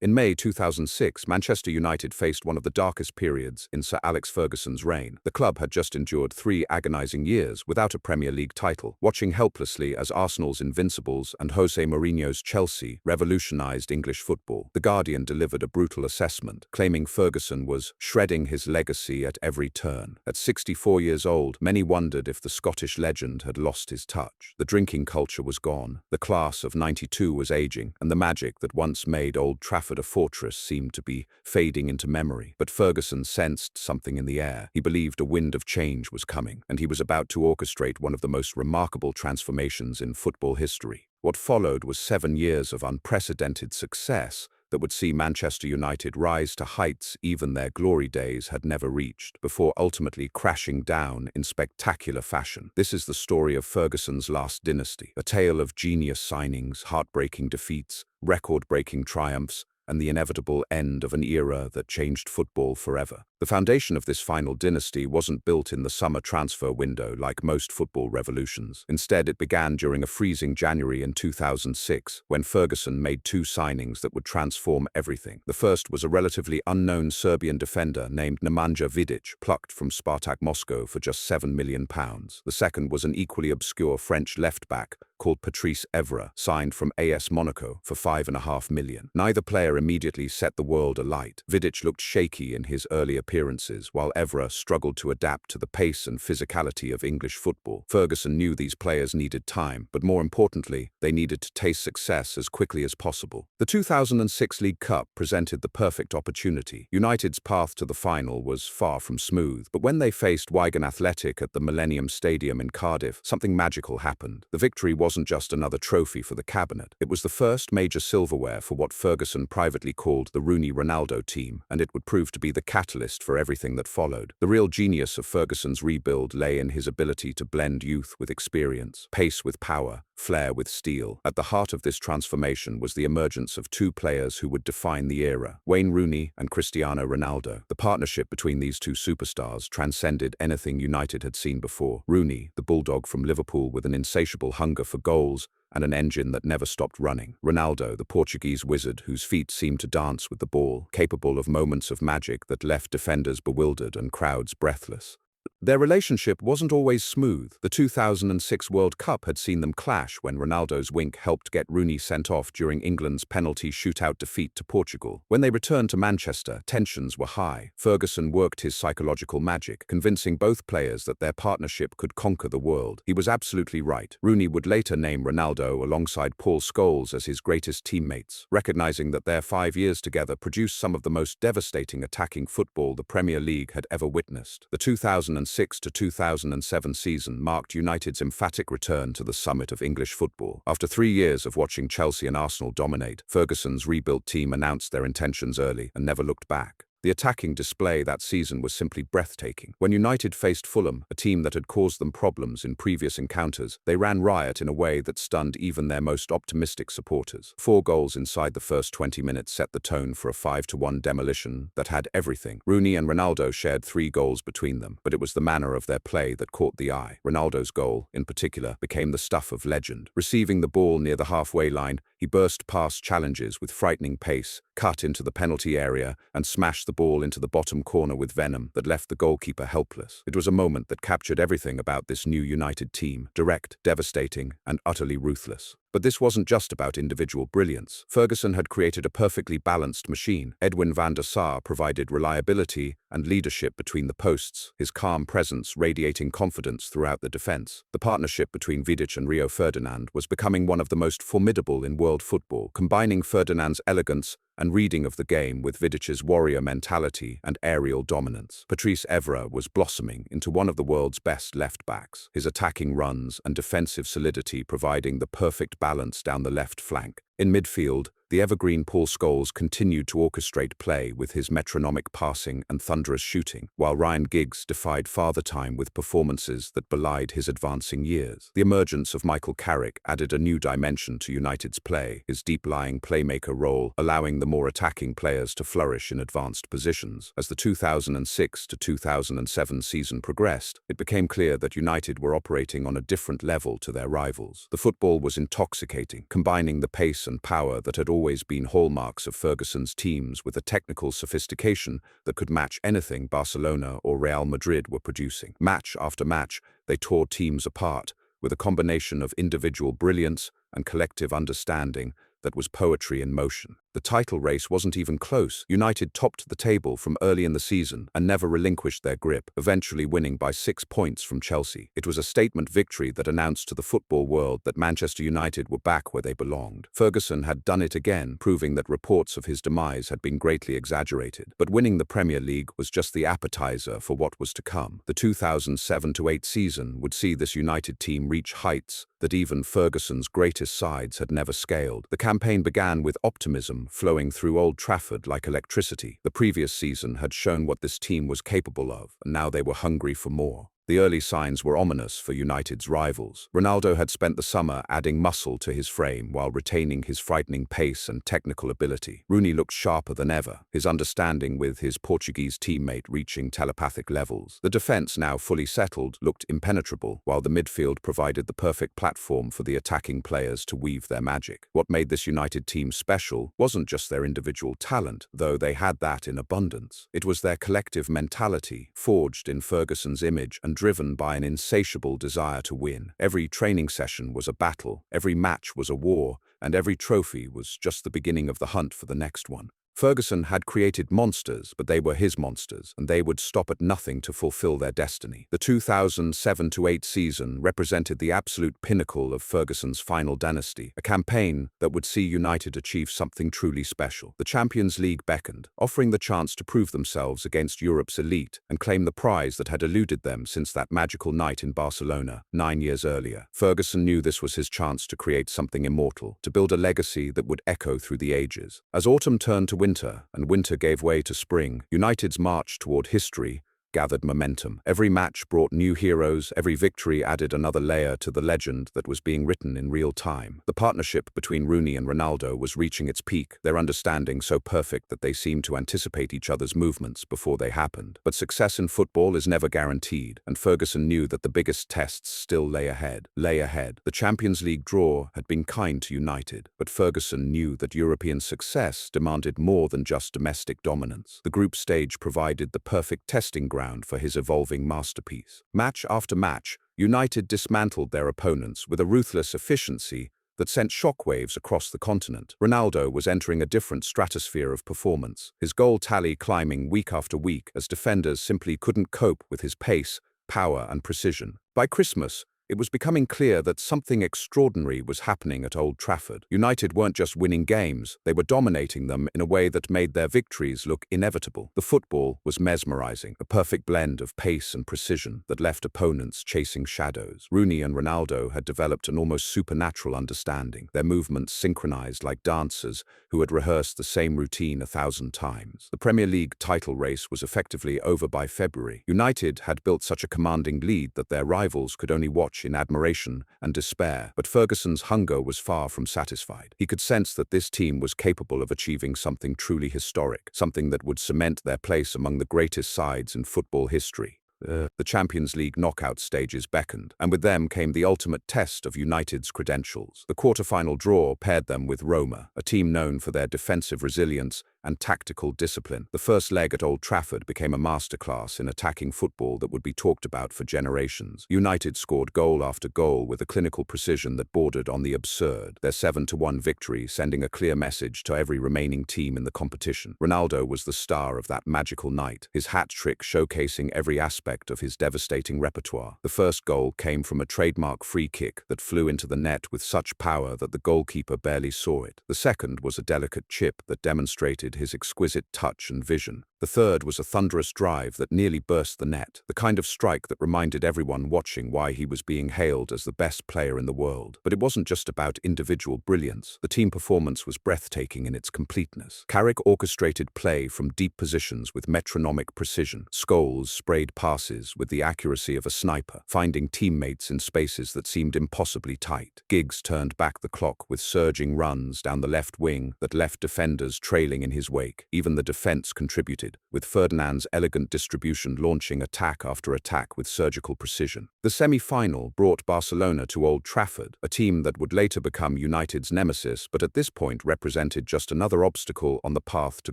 In May 2006, Manchester United faced one of the darkest periods in Sir Alex Ferguson's reign. The club had just endured 3 agonizing years without a Premier League title, watching helplessly as Arsenal's Invincibles and Jose Mourinho's Chelsea revolutionized English football. The Guardian delivered a brutal assessment, claiming Ferguson was shredding his legacy at every turn. At 64 years old, many wondered if the Scottish legend had lost his touch. The drinking culture was gone, the class of '92 was aging, and the magic that once made Old Trafford a fortress seemed to be fading into memory. But Ferguson sensed something in the air. He believed a wind of change was coming, and he was about to orchestrate one of the most remarkable transformations in football history. What followed was 7 years of unprecedented success that would see Manchester United rise to heights even their glory days had never reached, before ultimately crashing down in spectacular fashion. This is the story of Ferguson's last dynasty, a tale of genius signings, heartbreaking defeats, record-breaking triumphs, and the inevitable end of an era that changed football forever. The foundation of this final dynasty wasn't built in the summer transfer window like most football revolutions. Instead, it began during a freezing January in 2006, when Ferguson made 2 signings that would transform everything. The first was a relatively unknown Serbian defender named Nemanja Vidic, plucked from Spartak Moscow for just £7 million. The second was an equally obscure French left-back called Patrice Evra, signed from AS Monaco for £5.5 million. Neither player immediately set the world alight. Vidic looked shaky in his early appearances, while Evra struggled to adapt to the pace and physicality of English football. Ferguson knew these players needed time, but more importantly, they needed to taste success as quickly as possible. The 2006 League Cup presented the perfect opportunity. United's path to the final was far from smooth, but when they faced Wigan Athletic at the Millennium Stadium in Cardiff, something magical happened. The victory wasn't just another trophy for the cabinet. It was the first major silverware for what Ferguson privately called the Rooney-Ronaldo team, and it would prove to be the catalyst for everything that followed. The real genius of Ferguson's rebuild lay in his ability to blend youth with experience, pace with power, flair with steel. At the heart of this transformation was the emergence of 2 players who would define the era, Wayne Rooney and Cristiano Ronaldo. The partnership between these 2 superstars transcended anything United had seen before. Rooney, the bulldog from Liverpool with an insatiable hunger for goals and an engine that never stopped running. Ronaldo, the Portuguese wizard whose feet seemed to dance with the ball, capable of moments of magic that left defenders bewildered and crowds breathless. Their relationship wasn't always smooth. The 2006 World Cup had seen them clash when Ronaldo's wink helped get Rooney sent off during England's penalty shootout defeat to Portugal. When they returned to Manchester, tensions were high. Ferguson worked his psychological magic, convincing both players that their partnership could conquer the world. He was absolutely right. Rooney would later name Ronaldo alongside Paul Scholes as his greatest teammates, recognizing that their 5 years together produced some of the most devastating attacking football the Premier League had ever witnessed. The 2006 to 2007 season marked United's emphatic return to the summit of English football. After 3 years of watching Chelsea and Arsenal dominate, Ferguson's rebuilt team announced their intentions early and never looked back. The attacking display that season was simply breathtaking. When United faced Fulham, a team that had caused them problems in previous encounters, they ran riot in a way that stunned even their most optimistic supporters. 4 goals inside the first 20 minutes set the tone for a 5-1 demolition that had everything. Rooney and Ronaldo shared 3 goals between them, but it was the manner of their play that caught the eye. Ronaldo's goal, in particular, became the stuff of legend. Receiving the ball near the halfway line, he burst past challenges with frightening pace, cut into the penalty area, and smashed the ball into the bottom corner with venom that left the goalkeeper helpless. It was a moment that captured everything about this new United team: direct, devastating, and utterly ruthless. But this wasn't just about individual brilliance. Ferguson had created a perfectly balanced machine. Edwin van der Sar provided reliability and leadership between the posts, his calm presence radiating confidence throughout the defense. The partnership between Vidic and Rio Ferdinand was becoming one of the most formidable in world football, combining Ferdinand's elegance and reading of the game with Vidic's warrior mentality and aerial dominance. Patrice Evra was blossoming into one of the world's best left-backs, his attacking runs and defensive solidity providing the perfect balance down the left flank. In midfield, the evergreen Paul Scholes continued to orchestrate play with his metronomic passing and thunderous shooting, while Ryan Giggs defied Father Time with performances that belied his advancing years. The emergence of Michael Carrick added a new dimension to United's play, his deep-lying playmaker role allowing the more attacking players to flourish in advanced positions. As the 2006 to 2007 season progressed, it became clear that United were operating on a different level to their rivals. The football was intoxicating, combining the pace pace and power that had always been hallmarks of Ferguson's teams, with a technical sophistication that could match anything Barcelona or Real Madrid were producing. Match after match, they tore teams apart, with a combination of individual brilliance and collective understanding that was poetry in motion. The title race wasn't even close. United topped the table from early in the season and never relinquished their grip, eventually winning by 6 points from Chelsea. It was a statement victory that announced to the football world that Manchester United were back where they belonged. Ferguson had done it again, proving that reports of his demise had been greatly exaggerated. But winning the Premier League was just the appetizer for what was to come. The 2007-08 season would see this United team reach heights that even Ferguson's greatest sides had never scaled. The campaign began with optimism flowing through Old Trafford like electricity. The previous season had shown what this team was capable of, and now they were hungry for more. The early signs were ominous for United's rivals. Ronaldo had spent the summer adding muscle to his frame while retaining his frightening pace and technical ability. Rooney looked sharper than ever, his understanding with his Portuguese teammate reaching telepathic levels. The defense, now fully settled, looked impenetrable, while the midfield provided the perfect platform for the attacking players to weave their magic. What made this United team special wasn't just their individual talent, though they had that in abundance. It was their collective mentality, forged in Ferguson's image and driven by an insatiable desire to win. Every training session was a battle, every match was a war, and every trophy was just the beginning of the hunt for the next one. Ferguson had created monsters, but they were his monsters, and they would stop at nothing to fulfill their destiny. The 2007-08 season represented the absolute pinnacle of Ferguson's final dynasty, a campaign that would see United achieve something truly special. The Champions League beckoned, offering the chance to prove themselves against Europe's elite and claim the prize that had eluded them since that magical night in Barcelona 9 years earlier. Ferguson knew this was his chance to create something immortal, to build a legacy that would echo through the ages. As autumn turned to winter, and winter gave way to spring, United's march toward history gathered momentum. Every match brought new heroes, every victory added another layer to the legend that was being written in real time. The partnership between Rooney and Ronaldo was reaching its peak, their understanding so perfect that they seemed to anticipate each other's movements before they happened. But success in football is never guaranteed, and Ferguson knew that the biggest tests still lay ahead. The Champions League draw had been kind to United, but Ferguson knew that European success demanded more than just domestic dominance. The group stage provided the perfect testing ground for his evolving masterpiece. Match after match, United dismantled their opponents with a ruthless efficiency that sent shockwaves across the continent. Ronaldo was entering a different stratosphere of performance, his goal tally climbing week after week as defenders simply couldn't cope with his pace, power, and precision. By Christmas, it was becoming clear that something extraordinary was happening at Old Trafford. United weren't just winning games, they were dominating them in a way that made their victories look inevitable. The football was mesmerizing, a perfect blend of pace and precision that left opponents chasing shadows. Rooney and Ronaldo had developed an almost supernatural understanding, their movements synchronized like dancers who had rehearsed the same routine 1,000 times. The Premier League title race was effectively over by February. United had built such a commanding lead that their rivals could only watch in admiration and despair, but Ferguson's hunger was far from satisfied. He could sense that this team was capable of achieving something truly historic, something that would cement their place among the greatest sides in football history. The Champions League knockout stages beckoned, and with them came the ultimate test of United's credentials. The quarter-final draw paired them with Roma, a team known for their defensive resilience and tactical discipline. The first leg at Old Trafford became a masterclass in attacking football that would be talked about for generations. United scored goal after goal with a clinical precision that bordered on the absurd, their 7-1 victory sending a clear message to every remaining team in the competition. Ronaldo was the star of that magical night, his hat-trick showcasing every aspect of his devastating repertoire. The first goal came from a trademark free kick that flew into the net with such power that the goalkeeper barely saw it. The second was a delicate chip that demonstrated his exquisite touch and vision. The third was a thunderous drive that nearly burst the net, the kind of strike that reminded everyone watching why he was being hailed as the best player in the world. But it wasn't just about individual brilliance. The team performance was breathtaking in its completeness. Carrick orchestrated play from deep positions with metronomic precision. Scholes sprayed passes with the accuracy of a sniper, finding teammates in spaces that seemed impossibly tight. Giggs turned back the clock with surging runs down the left wing that left defenders trailing in his wake. Even the defense contributed started, with Ferdinand's elegant distribution launching attack after attack with surgical precision. The semi-final brought Barcelona to Old Trafford, a team that would later become United's nemesis but at this point represented just another obstacle on the path to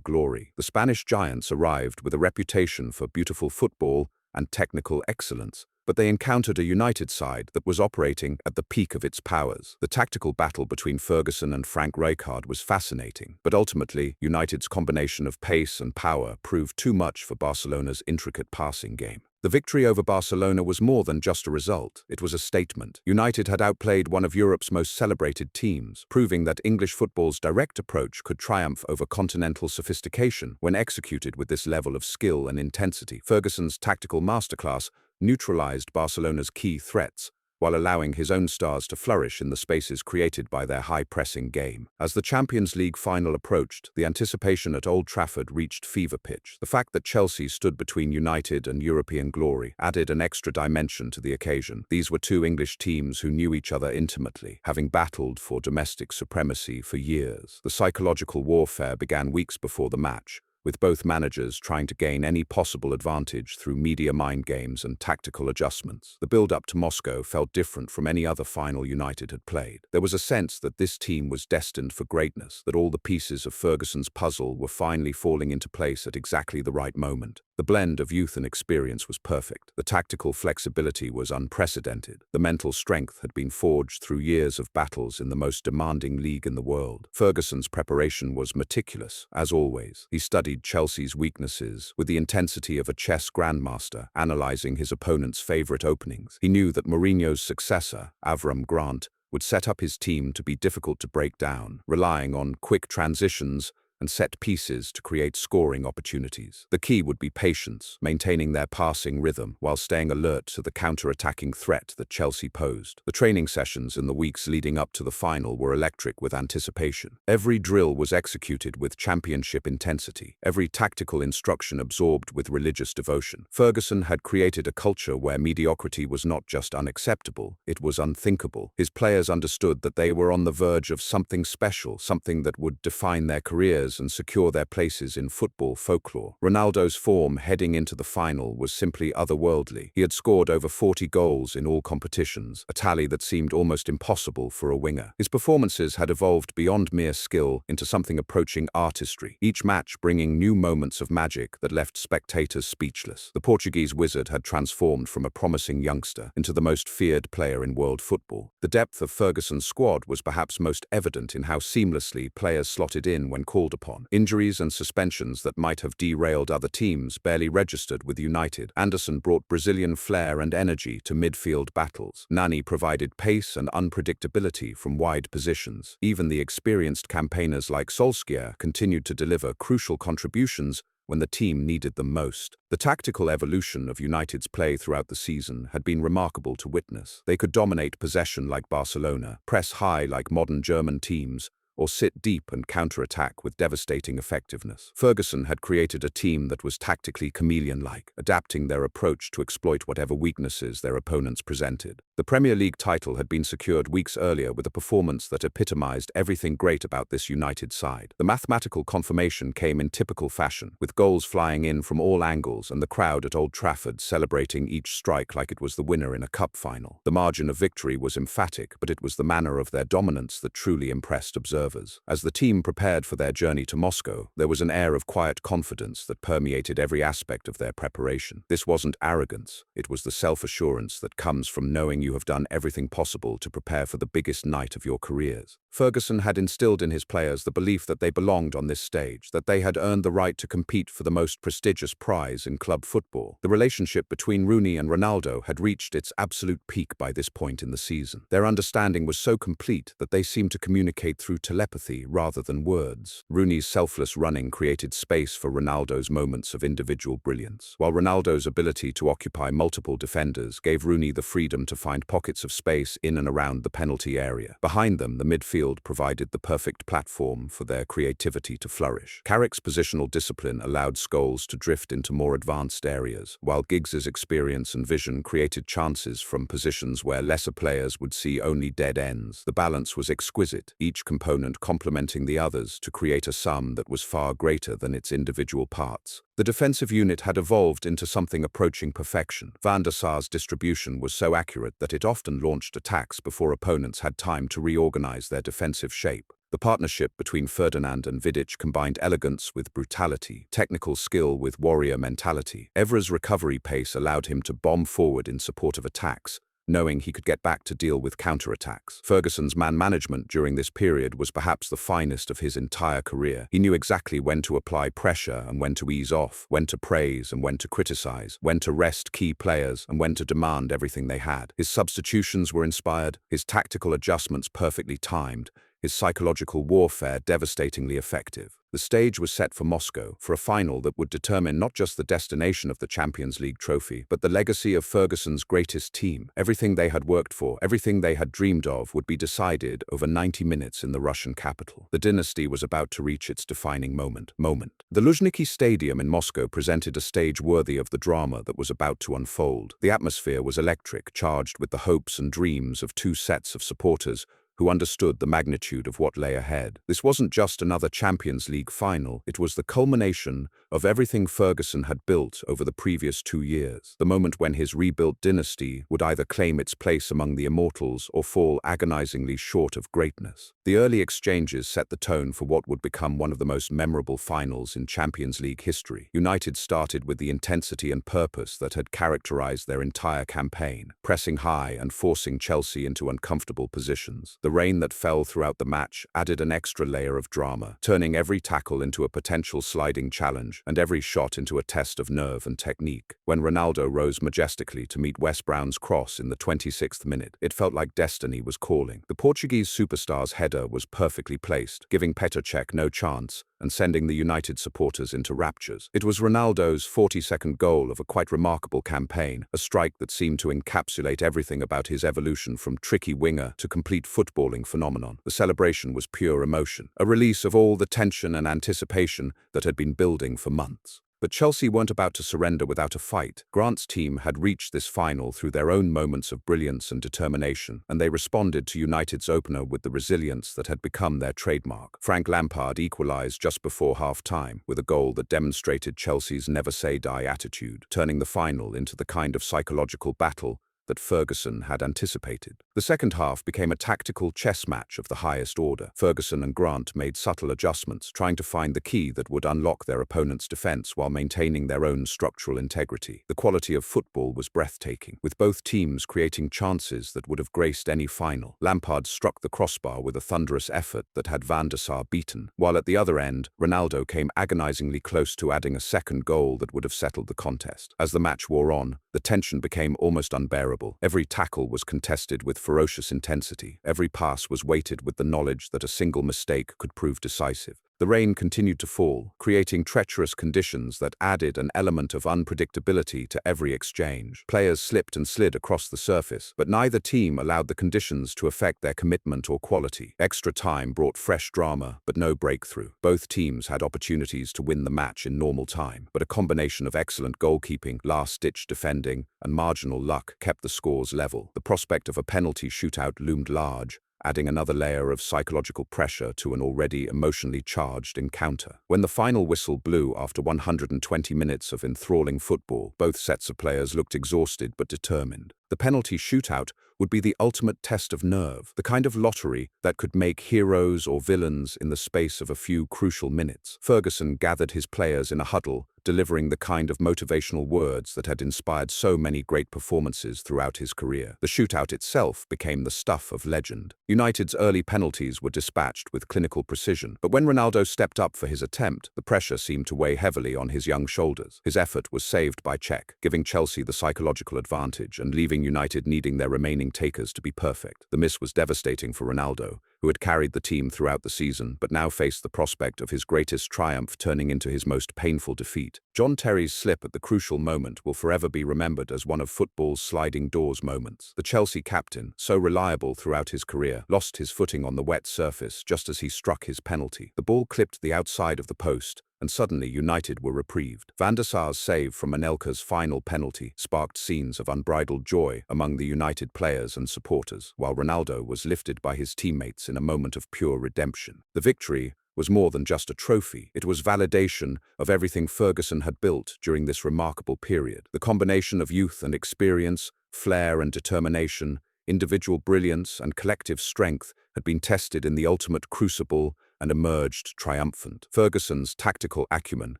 glory. The Spanish giants arrived with a reputation for beautiful football and technical excellence, but they encountered a United side that was operating at the peak of its powers. The tactical battle between Ferguson and Frank Rijkaard was fascinating, but ultimately, United's combination of pace and power proved too much for Barcelona's intricate passing game. The victory over Barcelona was more than just a result, it was a statement. United had outplayed one of Europe's most celebrated teams, proving that English football's direct approach could triumph over continental sophistication when executed with this level of skill and intensity. Ferguson's tactical masterclass neutralized Barcelona's key threats, while allowing his own stars to flourish in the spaces created by their high-pressing game. As the Champions League final approached, the anticipation at Old Trafford reached fever pitch. The fact that Chelsea stood between United and European glory added an extra dimension to the occasion. These were two English teams who knew each other intimately, having battled for domestic supremacy for years. The psychological warfare began weeks before the match, with both managers trying to gain any possible advantage through media mind games and tactical adjustments. The build-up to Moscow felt different from any other final United had played. There was a sense that this team was destined for greatness, that all the pieces of Ferguson's puzzle were finally falling into place at exactly the right moment. The blend of youth and experience was perfect. The tactical flexibility was unprecedented. The mental strength had been forged through years of battles in the most demanding league in the world. Ferguson's preparation was meticulous, as always. He studied Chelsea's weaknesses with the intensity of a chess grandmaster, analyzing his opponent's favorite openings. He knew that Mourinho's successor, Avram Grant, would set up his team to be difficult to break down, relying on quick transitions and set pieces to create scoring opportunities. The key would be patience, maintaining their passing rhythm while staying alert to the counter-attacking threat that Chelsea posed. The training sessions in the weeks leading up to the final were electric with anticipation. Every drill was executed with championship intensity, every tactical instruction absorbed with religious devotion. Ferguson had created a culture where mediocrity was not just unacceptable, it was unthinkable. His players understood that they were on the verge of something special, something that would define their careers and secure their places in football folklore. Ronaldo's form heading into the final was simply otherworldly. He had scored over 40 goals in all competitions, a tally that seemed almost impossible for a winger. His performances had evolved beyond mere skill into something approaching artistry, each match bringing new moments of magic that left spectators speechless. The Portuguese wizard had transformed from a promising youngster into the most feared player in world football. The depth of Ferguson's squad was perhaps most evident in how seamlessly players slotted in when called upon. Injuries and suspensions that might have derailed other teams barely registered with United. Anderson brought Brazilian flair and energy to midfield battles. Nani provided pace and unpredictability from wide positions. Even the experienced campaigners like Solskjaer continued to deliver crucial contributions when the team needed them most. The tactical evolution of United's play throughout the season had been remarkable to witness. They could dominate possession like Barcelona, press high like modern German teams, or sit deep and counter-attack with devastating effectiveness. Ferguson had created a team that was tactically chameleon-like, adapting their approach to exploit whatever weaknesses their opponents presented. The Premier League title had been secured weeks earlier with a performance that epitomized everything great about this United side. The mathematical confirmation came in typical fashion, with goals flying in from all angles and the crowd at Old Trafford celebrating each strike like it was the winner in a cup final. The margin of victory was emphatic, but it was the manner of their dominance that truly impressed observers. As the team prepared for their journey to Moscow, there was an air of quiet confidence that permeated every aspect of their preparation. This wasn't arrogance, it was the self-assurance that comes from knowing you have done everything possible to prepare for the biggest night of your careers. Ferguson had instilled in his players the belief that they belonged on this stage, that they had earned the right to compete for the most prestigious prize in club football. The relationship between Rooney and Ronaldo had reached its absolute peak by this point in the season. Their understanding was so complete that they seemed to communicate through telepathy rather than words. Rooney's selfless running created space for Ronaldo's moments of individual brilliance, while Ronaldo's ability to occupy multiple defenders gave Rooney the freedom to find pockets of space in and around the penalty area. Behind them, the midfield field provided the perfect platform for their creativity to flourish. Carrick's positional discipline allowed Scholes to drift into more advanced areas, while Giggs's experience and vision created chances from positions where lesser players would see only dead ends. The balance was exquisite, each component complementing the others to create a sum that was far greater than its individual parts. The defensive unit had evolved into something approaching perfection. Van der Sar's distribution was so accurate that it often launched attacks before opponents had time to reorganize their defensive shape. The partnership between Ferdinand and Vidic combined elegance with brutality, technical skill with warrior mentality. Evra's recovery pace allowed him to bomb forward in support of attacks, knowing he could get back to deal with counterattacks. Ferguson's man management during this period was perhaps the finest of his entire career. He knew exactly when to apply pressure and when to ease off, when to praise and when to criticize, when to rest key players and when to demand everything they had. His substitutions were inspired, his tactical adjustments perfectly timed, his psychological warfare devastatingly effective. The stage was set for Moscow, for a final that would determine not just the destination of the Champions League trophy, but the legacy of Ferguson's greatest team. Everything they had worked for, everything they had dreamed of would be decided over 90 minutes in the Russian capital. The dynasty was about to reach its defining moment. The Luzhniki Stadium in Moscow presented a stage worthy of the drama that was about to unfold. The atmosphere was electric, charged with the hopes and dreams of two sets of supporters who understood the magnitude of what lay ahead. This wasn't just another Champions League final, it was the culmination of everything Ferguson had built over the previous 2 years. The moment when his rebuilt dynasty would either claim its place among the immortals or fall agonizingly short of greatness. The early exchanges set the tone for what would become one of the most memorable finals in Champions League history. United started with the intensity and purpose that had characterized their entire campaign, pressing high and forcing Chelsea into uncomfortable positions. The rain that fell throughout the match added an extra layer of drama, turning every tackle into a potential sliding challenge and every shot into a test of nerve and technique. When Ronaldo rose majestically to meet Wes Brown's cross in the 26th minute, it felt like destiny was calling. The Portuguese superstar's header was perfectly placed, giving Petr Cech no chance and sending the United supporters into raptures. It was Ronaldo's 42nd goal of a quite remarkable campaign, a strike that seemed to encapsulate everything about his evolution from tricky winger to complete footballing phenomenon. The celebration was pure emotion, a release of all the tension and anticipation that had been building for months. But Chelsea weren't about to surrender without a fight. Grant's team had reached this final through their own moments of brilliance and determination, and they responded to United's opener with the resilience that had become their trademark. Frank Lampard equalized just before half-time with a goal that demonstrated Chelsea's never-say-die attitude, turning the final into the kind of psychological battle that Ferguson had anticipated. The second half became a tactical chess match of the highest order. Ferguson and Grant made subtle adjustments, trying to find the key that would unlock their opponent's defense while maintaining their own structural integrity. The quality of football was breathtaking, with both teams creating chances that would have graced any final. Lampard struck the crossbar with a thunderous effort that had Van der Sar beaten, while at the other end, Ronaldo came agonizingly close to adding a second goal that would have settled the contest. As the match wore on, the tension became almost unbearable. Every tackle was contested with ferocious intensity. Every pass was weighted with the knowledge that a single mistake could prove decisive. The rain continued to fall, creating treacherous conditions that added an element of unpredictability to every exchange. Players slipped and slid across the surface, but neither team allowed the conditions to affect their commitment or quality. Extra time brought fresh drama, but no breakthrough. Both teams had opportunities to win the match in normal time, but a combination of excellent goalkeeping, last-ditch defending, and marginal luck kept the scores level. The prospect of a penalty shootout loomed large, adding another layer of psychological pressure to an already emotionally charged encounter. When the final whistle blew after 120 minutes of enthralling football, both sets of players looked exhausted but determined. The penalty shootout would be the ultimate test of nerve, the kind of lottery that could make heroes or villains in the space of a few crucial minutes. Ferguson gathered his players in a huddle, delivering the kind of motivational words that had inspired so many great performances throughout his career. The shootout itself became the stuff of legend. United's early penalties were dispatched with clinical precision, but when Ronaldo stepped up for his attempt, the pressure seemed to weigh heavily on his young shoulders. His effort was saved by Cech, giving Chelsea the psychological advantage and leaving United needing their remaining takers to be perfect. The miss was devastating for Ronaldo, who had carried the team throughout the season, but now faced the prospect of his greatest triumph turning into his most painful defeat. John Terry's slip at the crucial moment will forever be remembered as one of football's sliding doors moments. The Chelsea captain, so reliable throughout his career, lost his footing on the wet surface just as he struck his penalty. The ball clipped the outside of the post, and suddenly United were reprieved. Van der Sar's save from Anelka's final penalty sparked scenes of unbridled joy among the United players and supporters, while Ronaldo was lifted by his teammates in a moment of pure redemption. The victory was more than just a trophy. It was validation of everything Ferguson had built during this remarkable period. The combination of youth and experience, flair and determination, individual brilliance and collective strength had been tested in the ultimate crucible and emerged triumphant. Ferguson's tactical acumen,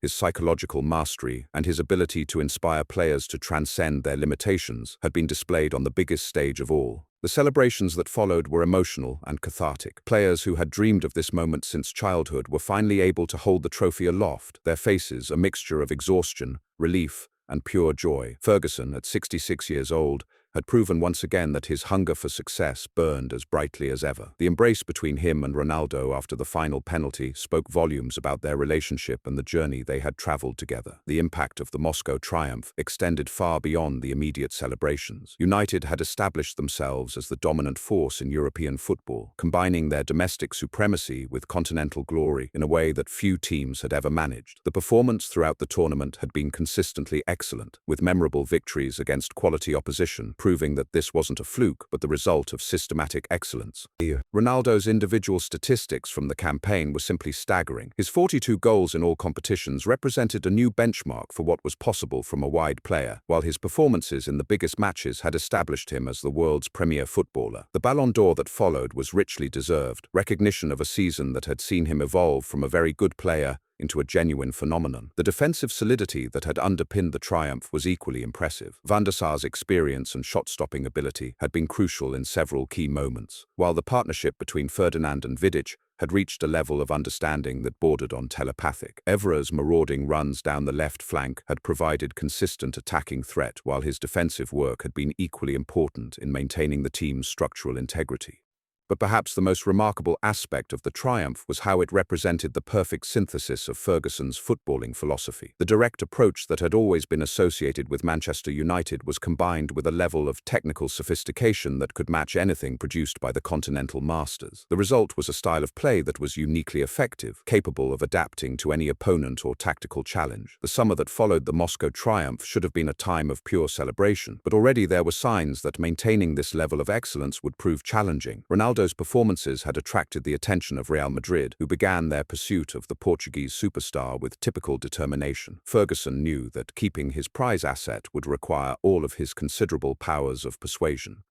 his psychological mastery, and his ability to inspire players to transcend their limitations had been displayed on the biggest stage of all. The celebrations that followed were emotional and cathartic. Players who had dreamed of this moment since childhood were finally able to hold the trophy aloft, their faces a mixture of exhaustion, relief, and pure joy. Ferguson, at 66 years old, had proven once again that his hunger for success burned as brightly as ever. The embrace between him and Ronaldo after the final penalty spoke volumes about their relationship and the journey they had traveled together. The impact of the Moscow triumph extended far beyond the immediate celebrations. United had established themselves as the dominant force in European football, combining their domestic supremacy with continental glory in a way that few teams had ever managed. The performance throughout the tournament had been consistently excellent, with memorable victories against quality opposition, proving that this wasn't a fluke but the result of systematic excellence. Ronaldo's individual statistics from the campaign were simply staggering. His 42 goals in all competitions represented a new benchmark for what was possible from a wide player, while his performances in the biggest matches had established him as the world's premier footballer. The Ballon d'Or that followed was richly deserved, recognition of a season that had seen him evolve from a very good player into a genuine phenomenon. The defensive solidity that had underpinned the triumph was equally impressive. Van der Sar's experience and shot-stopping ability had been crucial in several key moments, while the partnership between Ferdinand and Vidic had reached a level of understanding that bordered on telepathic. Evra's marauding runs down the left flank had provided consistent attacking threat, while his defensive work had been equally important in maintaining the team's structural integrity. But perhaps the most remarkable aspect of the triumph was how it represented the perfect synthesis of Ferguson's footballing philosophy. The direct approach that had always been associated with Manchester United was combined with a level of technical sophistication that could match anything produced by the continental masters. The result was a style of play that was uniquely effective, capable of adapting to any opponent or tactical challenge. The summer that followed the Moscow triumph should have been a time of pure celebration, but already there were signs that maintaining this level of excellence would prove challenging. Ronaldo's performances had attracted the attention of Real Madrid, who began their pursuit of the Portuguese superstar with typical determination. Ferguson knew that keeping his prize asset would require all of his considerable powers of persuasion.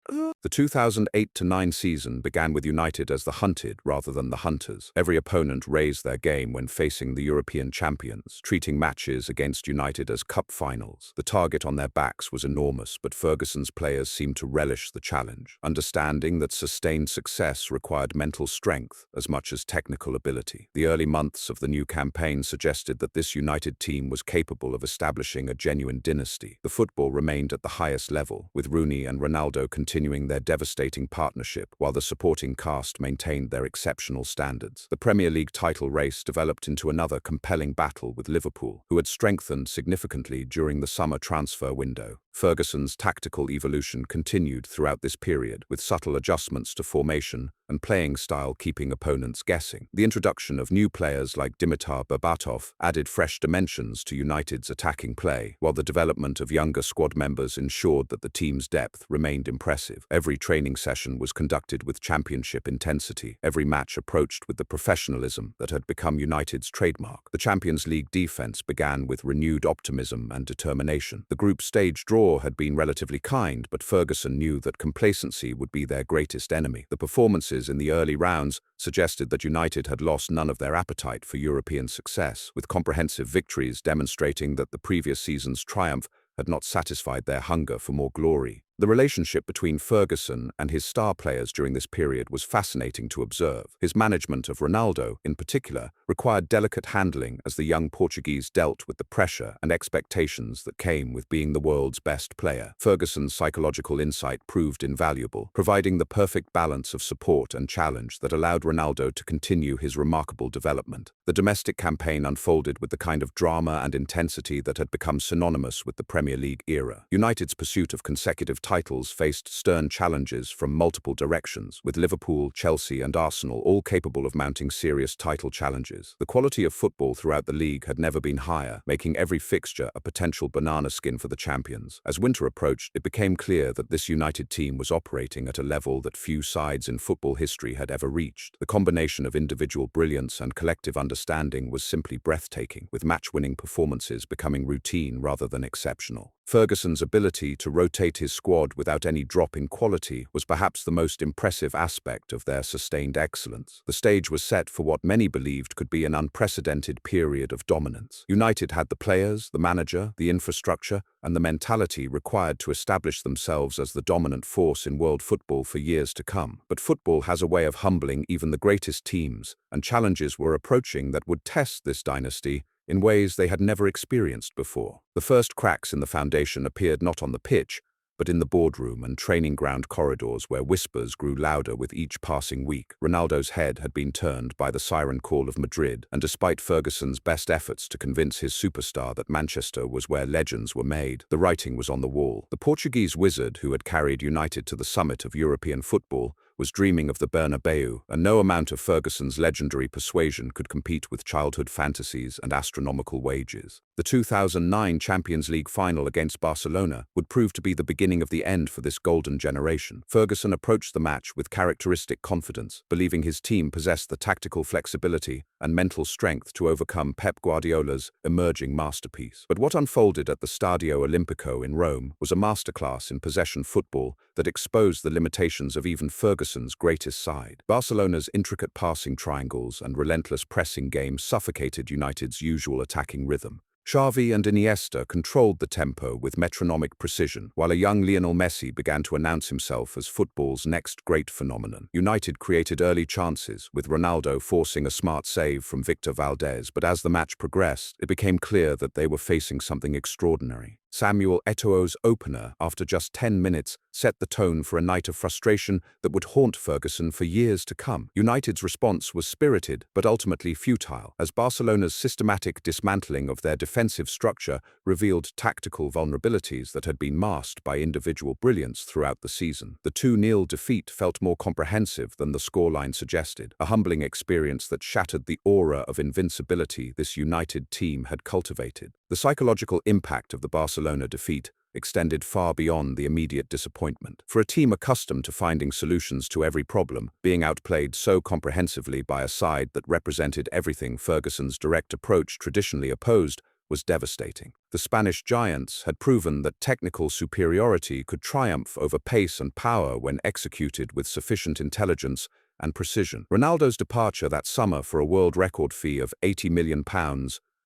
The 2008-09 season began with United as the hunted rather than the hunters. Every opponent raised their game when facing the European champions, treating matches against United as cup finals. The target on their backs was enormous, but Ferguson's players seemed to relish the challenge, understanding that sustained success required mental strength as much as technical ability. The early months of the new campaign suggested that this United team was capable of establishing a genuine dynasty. The football remained at the highest level, with Rooney and Ronaldo continuing their devastating partnership, while the supporting cast maintained their exceptional standards. The Premier League title race developed into another compelling battle with Liverpool, who had strengthened significantly during the summer transfer window. Ferguson's tactical evolution continued throughout this period, with subtle adjustments to formation and playing style keeping opponents guessing. The introduction of new players like Dimitar Berbatov added fresh dimensions to United's attacking play, while the development of younger squad members ensured that the team's depth remained impressive. Every training session was conducted with championship intensity, every match approached with the professionalism that had become United's trademark. The Champions League defense began with renewed optimism and determination. The group stage draw had been relatively kind, but Ferguson knew that complacency would be their greatest enemy. The performances in the early rounds suggested that United had lost none of their appetite for European success, with comprehensive victories demonstrating that the previous season's triumph had not satisfied their hunger for more glory. The relationship between Ferguson and his star players during this period was fascinating to observe. His management of Ronaldo, in particular, required delicate handling as the young Portuguese dealt with the pressure and expectations that came with being the world's best player. Ferguson's psychological insight proved invaluable, providing the perfect balance of support and challenge that allowed Ronaldo to continue his remarkable development. The domestic campaign unfolded with the kind of drama and intensity that had become synonymous with the Premier League era. United's pursuit of consecutive titles faced stern challenges from multiple directions, with Liverpool, Chelsea and Arsenal all capable of mounting serious title challenges. The quality of football throughout the league had never been higher, making every fixture a potential banana skin for the champions. As winter approached, it became clear that this United team was operating at a level that few sides in football history had ever reached. The combination of individual brilliance and collective understanding was simply breathtaking, with match-winning performances becoming routine rather than exceptional. Ferguson's ability to rotate his squad without any drop in quality was perhaps the most impressive aspect of their sustained excellence. The stage was set for what many believed could be an unprecedented period of dominance. United had the players, the manager, the infrastructure, and the mentality required to establish themselves as the dominant force in world football for years to come. But football has a way of humbling even the greatest teams, and challenges were approaching that would test this dynasty in ways they had never experienced before. The first cracks in the foundation appeared not on the pitch, but in the boardroom and training ground corridors where whispers grew louder with each passing week. Ronaldo's head had been turned by the siren call of Madrid, and despite Ferguson's best efforts to convince his superstar that Manchester was where legends were made, the writing was on the wall. The Portuguese wizard who had carried United to the summit of European football was dreaming of the Bernabeu, and no amount of Ferguson's legendary persuasion could compete with childhood fantasies and astronomical wages. The 2009 Champions League final against Barcelona would prove to be the beginning of the end for this golden generation. Ferguson approached the match with characteristic confidence, believing his team possessed the tactical flexibility and mental strength to overcome Pep Guardiola's emerging masterpiece. But what unfolded at the Stadio Olimpico in Rome was a masterclass in possession football that exposed the limitations of even Ferguson's greatest side. Barcelona's intricate passing triangles and relentless pressing game suffocated United's usual attacking rhythm. Xavi and Iniesta controlled the tempo with metronomic precision, while a young Lionel Messi began to announce himself as football's next great phenomenon. United created early chances, with Ronaldo forcing a smart save from Victor Valdez, but as the match progressed, it became clear that they were facing something extraordinary. Samuel Eto'o's opener, after just 10 minutes, set the tone for a night of frustration that would haunt Ferguson for years to come. United's response was spirited, but ultimately futile, as Barcelona's systematic dismantling of their defensive structure revealed tactical vulnerabilities that had been masked by individual brilliance throughout the season. The 2-0 defeat felt more comprehensive than the scoreline suggested, a humbling experience that shattered the aura of invincibility this United team had cultivated. The psychological impact of the Barcelona defeat extended far beyond the immediate disappointment. For a team accustomed to finding solutions to every problem, being outplayed so comprehensively by a side that represented everything Ferguson's direct approach traditionally opposed was devastating. The Spanish giants had proven that technical superiority could triumph over pace and power when executed with sufficient intelligence and precision. Ronaldo's departure that summer for a world record fee of £80 million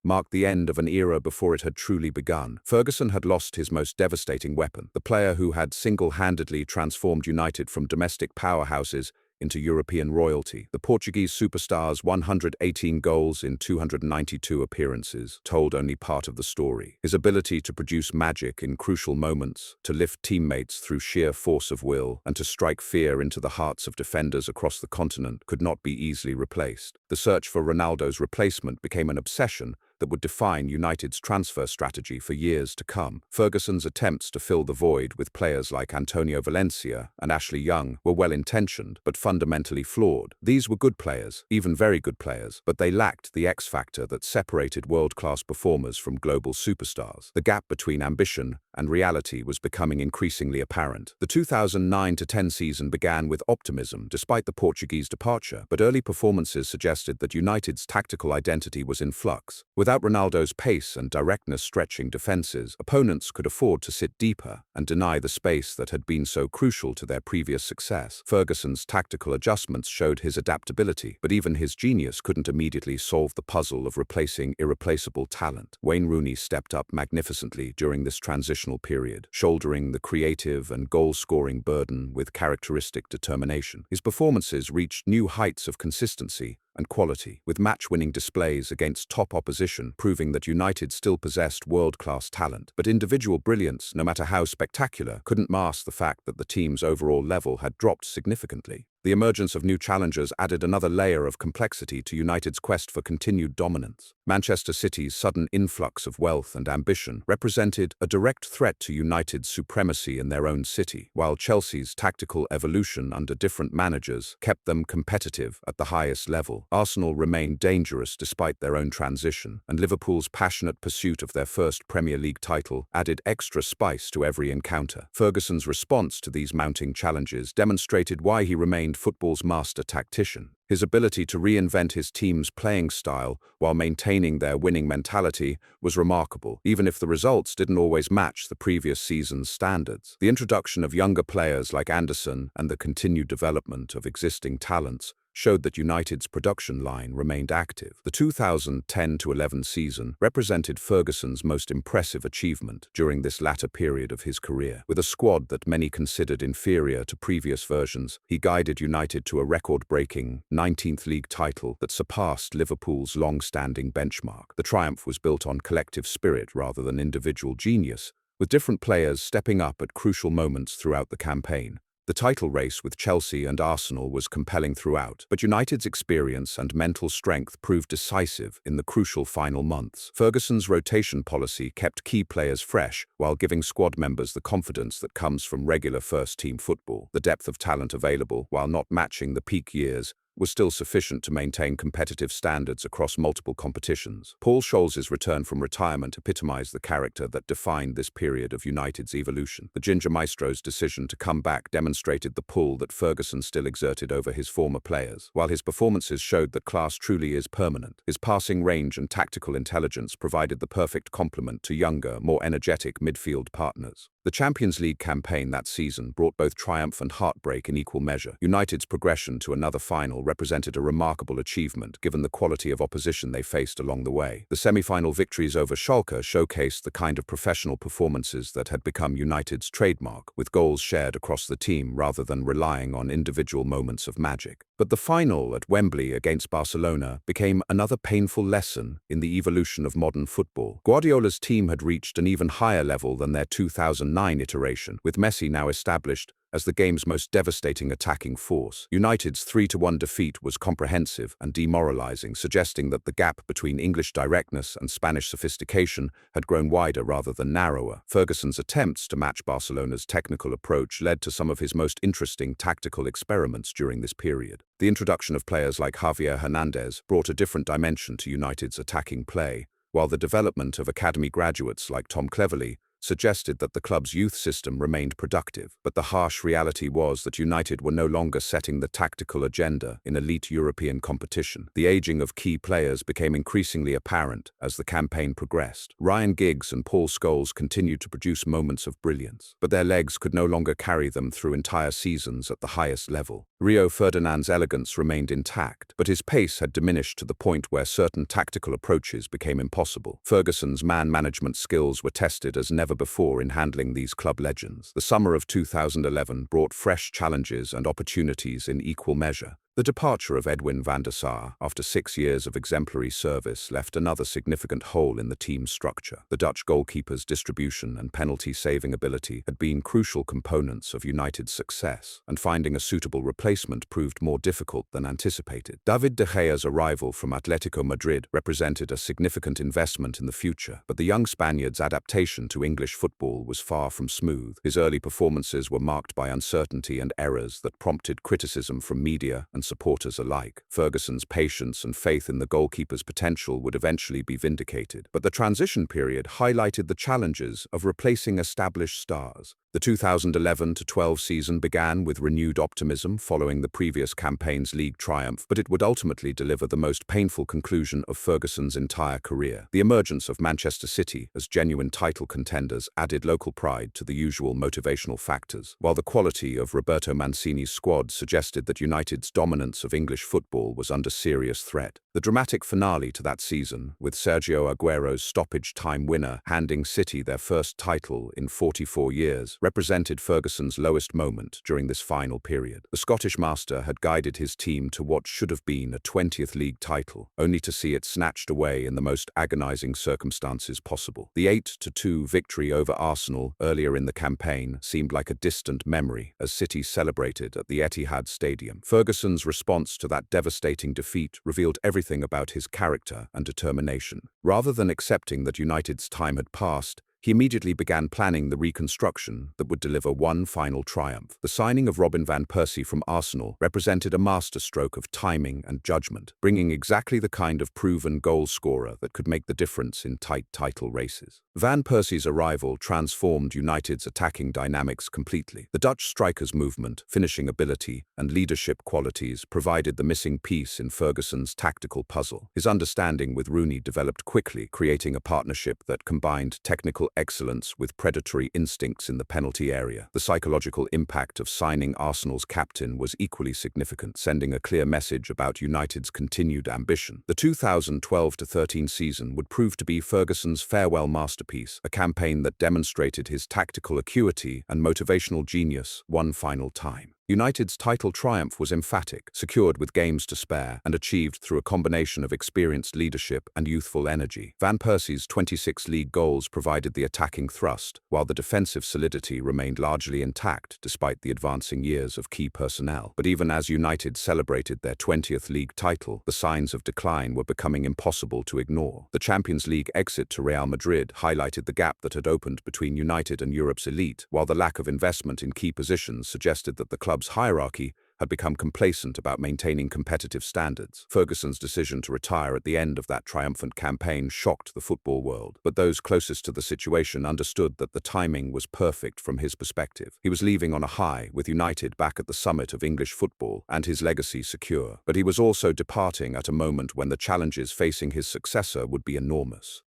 marked the end of an era before it had truly begun. Ferguson had lost his most devastating weapon, the player who had single-handedly transformed United from domestic powerhouses into European royalty. The Portuguese superstar's 118 goals in 292 appearances told only part of the story. His ability to produce magic in crucial moments, to lift teammates through sheer force of will, and to strike fear into the hearts of defenders across the continent could not be easily replaced. The search for Ronaldo's replacement became an obsession that would define United's transfer strategy for years to come. Ferguson's attempts to fill the void with players like Antonio Valencia and Ashley Young were well-intentioned, but fundamentally flawed. These were good players, even very good players, but they lacked the X-factor that separated world-class performers from global superstars. The gap between ambition and reality was becoming increasingly apparent. The 2009-10 season began with optimism despite the Portuguese departure, but early performances suggested that United's tactical identity was in flux. Without Ronaldo's pace and directness stretching defenses, opponents could afford to sit deeper and deny the space that had been so crucial to their previous success. Ferguson's tactical adjustments showed his adaptability, but even his genius couldn't immediately solve the puzzle of replacing irreplaceable talent. Wayne Rooney stepped up magnificently during this transitional period, shouldering the creative and goal-scoring burden with characteristic determination. His performances reached new heights of consistency and quality, with match-winning displays against top opposition proving that United still possessed world-class talent. But individual brilliance, no matter how spectacular, couldn't mask the fact that the team's overall level had dropped significantly. The emergence of new challengers added another layer of complexity to United's quest for continued dominance. Manchester City's sudden influx of wealth and ambition represented a direct threat to United's supremacy in their own city, while Chelsea's tactical evolution under different managers kept them competitive at the highest level. Arsenal remained dangerous despite their own transition, and Liverpool's passionate pursuit of their first Premier League title added extra spice to every encounter. Ferguson's response to these mounting challenges demonstrated why he remained football's master tactician. His ability to reinvent his team's playing style while maintaining their winning mentality was remarkable, even if the results didn't always match the previous season's standards. The introduction of younger players like Anderson and the continued development of existing talents showed that United's production line remained active. The 2010-11 season represented Ferguson's most impressive achievement during this latter period of his career. With a squad that many considered inferior to previous versions, he guided United to a record-breaking 19th league title that surpassed Liverpool's long-standing benchmark. The triumph was built on collective spirit rather than individual genius, with different players stepping up at crucial moments throughout the campaign. The title race with Chelsea and Arsenal was compelling throughout, but United's experience and mental strength proved decisive in the crucial final months. Ferguson's rotation policy kept key players fresh while giving squad members the confidence that comes from regular first-team football. The depth of talent available, while not matching the peak years, was still sufficient to maintain competitive standards across multiple competitions. Paul Scholes's return from retirement epitomized the character that defined this period of United's evolution. The Ginger Maestro's decision to come back demonstrated the pull that Ferguson still exerted over his former players. While his performances showed that class truly is permanent, his passing range and tactical intelligence provided the perfect complement to younger, more energetic midfield partners. The Champions League campaign that season brought both triumph and heartbreak in equal measure. United's progression to another final represented a remarkable achievement given the quality of opposition they faced along the way. The semi-final victories over Schalke showcased the kind of professional performances that had become United's trademark, with goals shared across the team rather than relying on individual moments of magic. But the final at Wembley against Barcelona became another painful lesson in the evolution of modern football. Guardiola's team had reached an even higher level than their 2009 iteration, with Messi now established as the game's most devastating attacking force. United's 3-1 defeat was comprehensive and demoralizing, suggesting that the gap between English directness and Spanish sophistication had grown wider rather than narrower. Ferguson's attempts to match Barcelona's technical approach led to some of his most interesting tactical experiments during this period. The introduction of players like Javier Hernandez brought a different dimension to United's attacking play, while the development of academy graduates like Tom Cleverley suggested that the club's youth system remained productive. But the harsh reality was that United were no longer setting the tactical agenda in elite European competition. The aging of key players became increasingly apparent as the campaign progressed. Ryan Giggs and Paul Scholes continued to produce moments of brilliance, but their legs could no longer carry them through entire seasons at the highest level. Rio Ferdinand's elegance remained intact, but his pace had diminished to the point where certain tactical approaches became impossible. Ferguson's man management skills were tested as never before in handling these club legends. The summer of 2011 brought fresh challenges and opportunities in equal measure. The departure of Edwin van der Sar after 6 years of exemplary service left another significant hole in the team's structure. The Dutch goalkeeper's distribution and penalty-saving ability had been crucial components of United's success, and finding a suitable replacement proved more difficult than anticipated. David de Gea's arrival from Atletico Madrid represented a significant investment in the future, but the young Spaniard's adaptation to English football was far from smooth. His early performances were marked by uncertainty and errors that prompted criticism from media and supporters alike. Ferguson's patience and faith in the goalkeeper's potential would eventually be vindicated, but the transition period highlighted the challenges of replacing established stars. The 2011-12 season began with renewed optimism following the previous campaign's league triumph, but it would ultimately deliver the most painful conclusion of Ferguson's entire career. The emergence of Manchester City as genuine title contenders added local pride to the usual motivational factors, while the quality of Roberto Mancini's squad suggested that United's dominance of English football was under serious threat. The dramatic finale to that season, with Sergio Aguero's stoppage time winner handing City their first title in 44 years, represented Ferguson's lowest moment during this final period. The Scottish master had guided his team to what should have been a 20th league title, only to see it snatched away in the most agonizing circumstances possible. The 8-2 victory over Arsenal earlier in the campaign seemed like a distant memory as City celebrated at the Etihad Stadium. Ferguson's response to that devastating defeat revealed everything about his character and determination. Rather than accepting that United's time had passed, he immediately began planning the reconstruction that would deliver one final triumph. The signing of Robin van Persie from Arsenal represented a masterstroke of timing and judgment, bringing exactly the kind of proven goal scorer that could make the difference in tight title races. Van Persie's arrival transformed United's attacking dynamics completely. The Dutch striker's movement, finishing ability, and leadership qualities provided the missing piece in Ferguson's tactical puzzle. His understanding with Rooney developed quickly, creating a partnership that combined technical excellence with predatory instincts in the penalty area. The psychological impact of signing Arsenal's captain was equally significant, sending a clear message about United's continued ambition. The 2012-13 season would prove to be Ferguson's farewell masterpiece, a campaign that demonstrated his tactical acuity and motivational genius one final time. United's title triumph was emphatic, secured with games to spare, and achieved through a combination of experienced leadership and youthful energy. Van Persie's 26 league goals provided the attacking thrust, while the defensive solidity remained largely intact despite the advancing years of key personnel. But even as United celebrated their 20th league title, the signs of decline were becoming impossible to ignore. The Champions League exit to Real Madrid highlighted the gap that had opened between United and Europe's elite, while the lack of investment in key positions suggested that the club's hierarchy had become complacent about maintaining competitive standards. Ferguson's decision to retire at the end of that triumphant campaign shocked the football world, but those closest to the situation understood that the timing was perfect from his perspective. He was leaving on a high, with United back at the summit of English football and his legacy secure. But he was also departing at a moment when the challenges facing his successor would be enormous.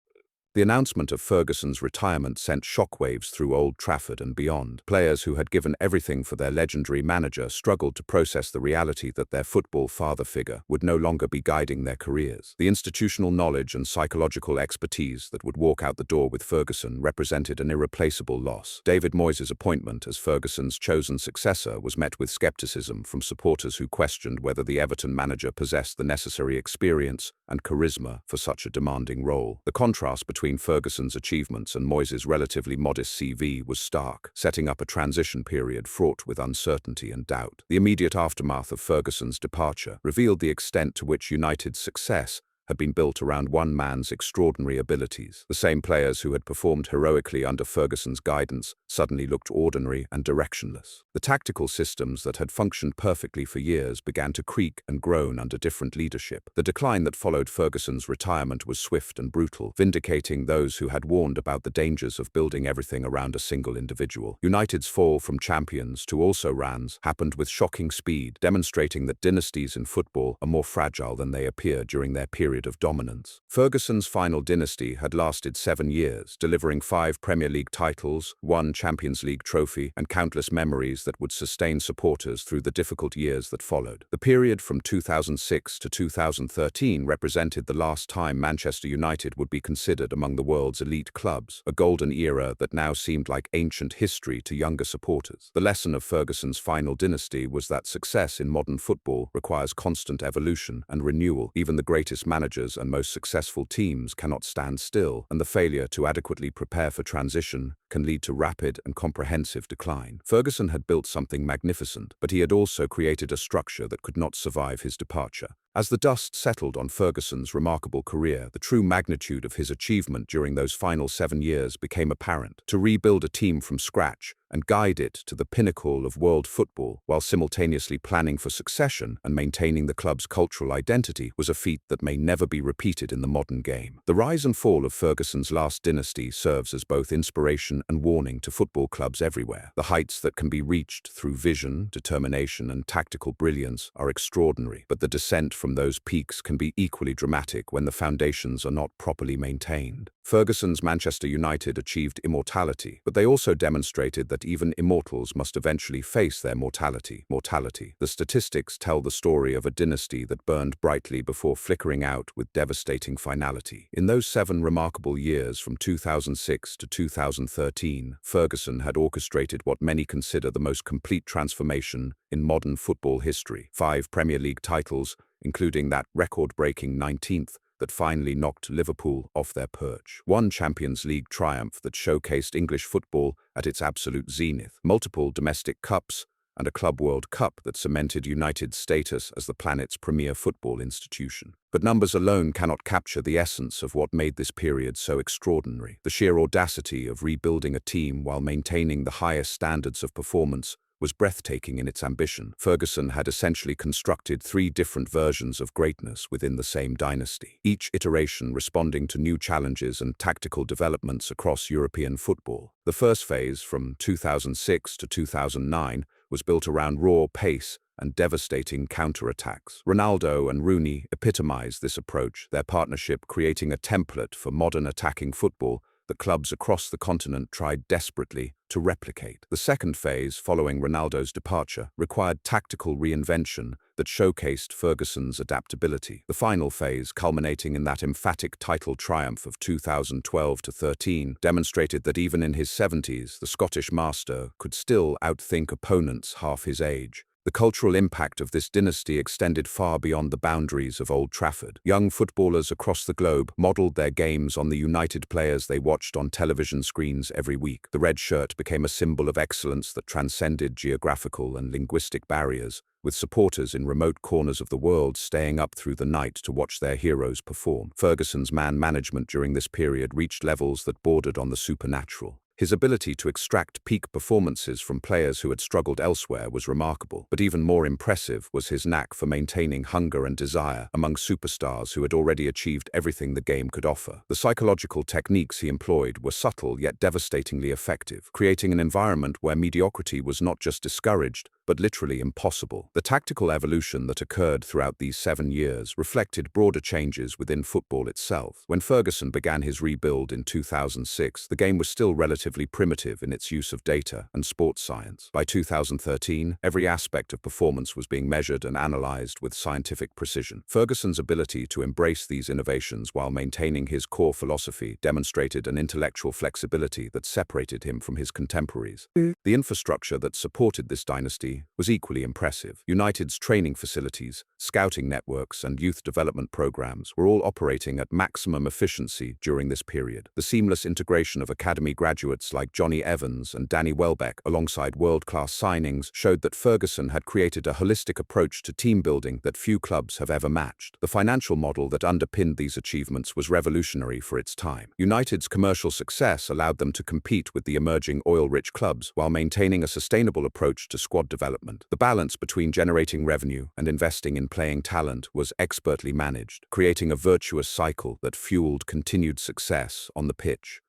The announcement of Ferguson's retirement sent shockwaves through Old Trafford and beyond. Players who had given everything for their legendary manager struggled to process the reality that their football father figure would no longer be guiding their careers. The institutional knowledge and psychological expertise that would walk out the door with Ferguson represented an irreplaceable loss. David Moyes' appointment as Ferguson's chosen successor was met with skepticism from supporters who questioned whether the Everton manager possessed the necessary experience and charisma for such a demanding role. The contrast between Ferguson's achievements and Moyes' relatively modest CV was stark, setting up a transition period fraught with uncertainty and doubt. The immediate aftermath of Ferguson's departure revealed the extent to which United's success had been built around one man's extraordinary abilities. The same players who had performed heroically under Ferguson's guidance suddenly looked ordinary and directionless. The tactical systems that had functioned perfectly for years began to creak and groan under different leadership. The decline that followed Ferguson's retirement was swift and brutal, vindicating those who had warned about the dangers of building everything around a single individual. United's fall from champions to also-rans happened with shocking speed, demonstrating that dynasties in football are more fragile than they appear during their period of dominance. Ferguson's final dynasty had lasted 7 years, delivering 5 Premier League titles, 1 Champions League trophy, and countless memories that would sustain supporters through the difficult years that followed. The period from 2006 to 2013 represented the last time Manchester United would be considered among the world's elite clubs, a golden era that now seemed like ancient history to younger supporters. The lesson of Ferguson's final dynasty was that success in modern football requires constant evolution and renewal. Even the greatest managers and most successful teams cannot stand still, and the failure to adequately prepare for transition can lead to rapid and comprehensive decline. Ferguson had built something magnificent, but he had also created a structure that could not survive his departure. As the dust settled on Ferguson's remarkable career, the true magnitude of his achievement during those final 7 years became apparent. To rebuild a team from scratch and guide it to the pinnacle of world football while simultaneously planning for succession and maintaining the club's cultural identity was a feat that may never be repeated in the modern game. The rise and fall of Ferguson's last dynasty serves as both inspiration and warning to football clubs everywhere. The heights that can be reached through vision, determination, and tactical brilliance are extraordinary, but the descent from those peaks can be equally dramatic when the foundations are not properly maintained. Ferguson's Manchester United achieved immortality, but they also demonstrated that even immortals must eventually face their mortality. The statistics tell the story of a dynasty that burned brightly before flickering out with devastating finality. In those 7 remarkable years from 2006 to 2013, Ferguson had orchestrated what many consider the most complete transformation in modern football history. 5 Premier League titles, including that record-breaking 19th, that finally knocked Liverpool off their perch. 1 Champions League triumph that showcased English football at its absolute zenith. Multiple domestic cups and a Club World Cup that cemented United's status as the planet's premier football institution. But numbers alone cannot capture the essence of what made this period so extraordinary. The sheer audacity of rebuilding a team while maintaining the highest standards of performance was breathtaking in its ambition. Ferguson had essentially constructed 3 different versions of greatness within the same dynasty, each iteration responding to new challenges and tactical developments across European football. The first phase, from 2006 to 2009, was built around raw pace and devastating counterattacks. Ronaldo and Rooney epitomized this approach, their partnership creating a template for modern attacking football that clubs across the continent tried desperately to replicate. The second phase, following Ronaldo's departure, required tactical reinvention that showcased Ferguson's adaptability. The final phase, culminating in that emphatic title triumph of 2012-13, demonstrated that even in his 70s, the Scottish master could still outthink opponents half his age. The cultural impact of this dynasty extended far beyond the boundaries of Old Trafford. Young footballers across the globe modeled their games on the United players they watched on television screens every week. The red shirt became a symbol of excellence that transcended geographical and linguistic barriers, with supporters in remote corners of the world staying up through the night to watch their heroes perform. Ferguson's man management during this period reached levels that bordered on the supernatural. His ability to extract peak performances from players who had struggled elsewhere was remarkable, but even more impressive was his knack for maintaining hunger and desire among superstars who had already achieved everything the game could offer. The psychological techniques he employed were subtle yet devastatingly effective, creating an environment where mediocrity was not just discouraged, but literally impossible. The tactical evolution that occurred throughout these 7 years reflected broader changes within football itself. When Ferguson began his rebuild in 2006, the game was still relatively primitive in its use of data and sports science. By 2013, every aspect of performance was being measured and analyzed with scientific precision. Ferguson's ability to embrace these innovations while maintaining his core philosophy demonstrated an intellectual flexibility that separated him from his contemporaries. The infrastructure that supported this dynasty was equally impressive. United's training facilities, scouting networks, and youth development programs were all operating at maximum efficiency during this period. The seamless integration of academy graduates like Johnny Evans and Danny Welbeck alongside world-class signings showed that Ferguson had created a holistic approach to team building that few clubs have ever matched. The financial model that underpinned these achievements was revolutionary for its time. United's commercial success allowed them to compete with the emerging oil-rich clubs while maintaining a sustainable approach to squad development. The balance between generating revenue and investing in playing talent was expertly managed, creating a virtuous cycle that fueled continued success on the pitch.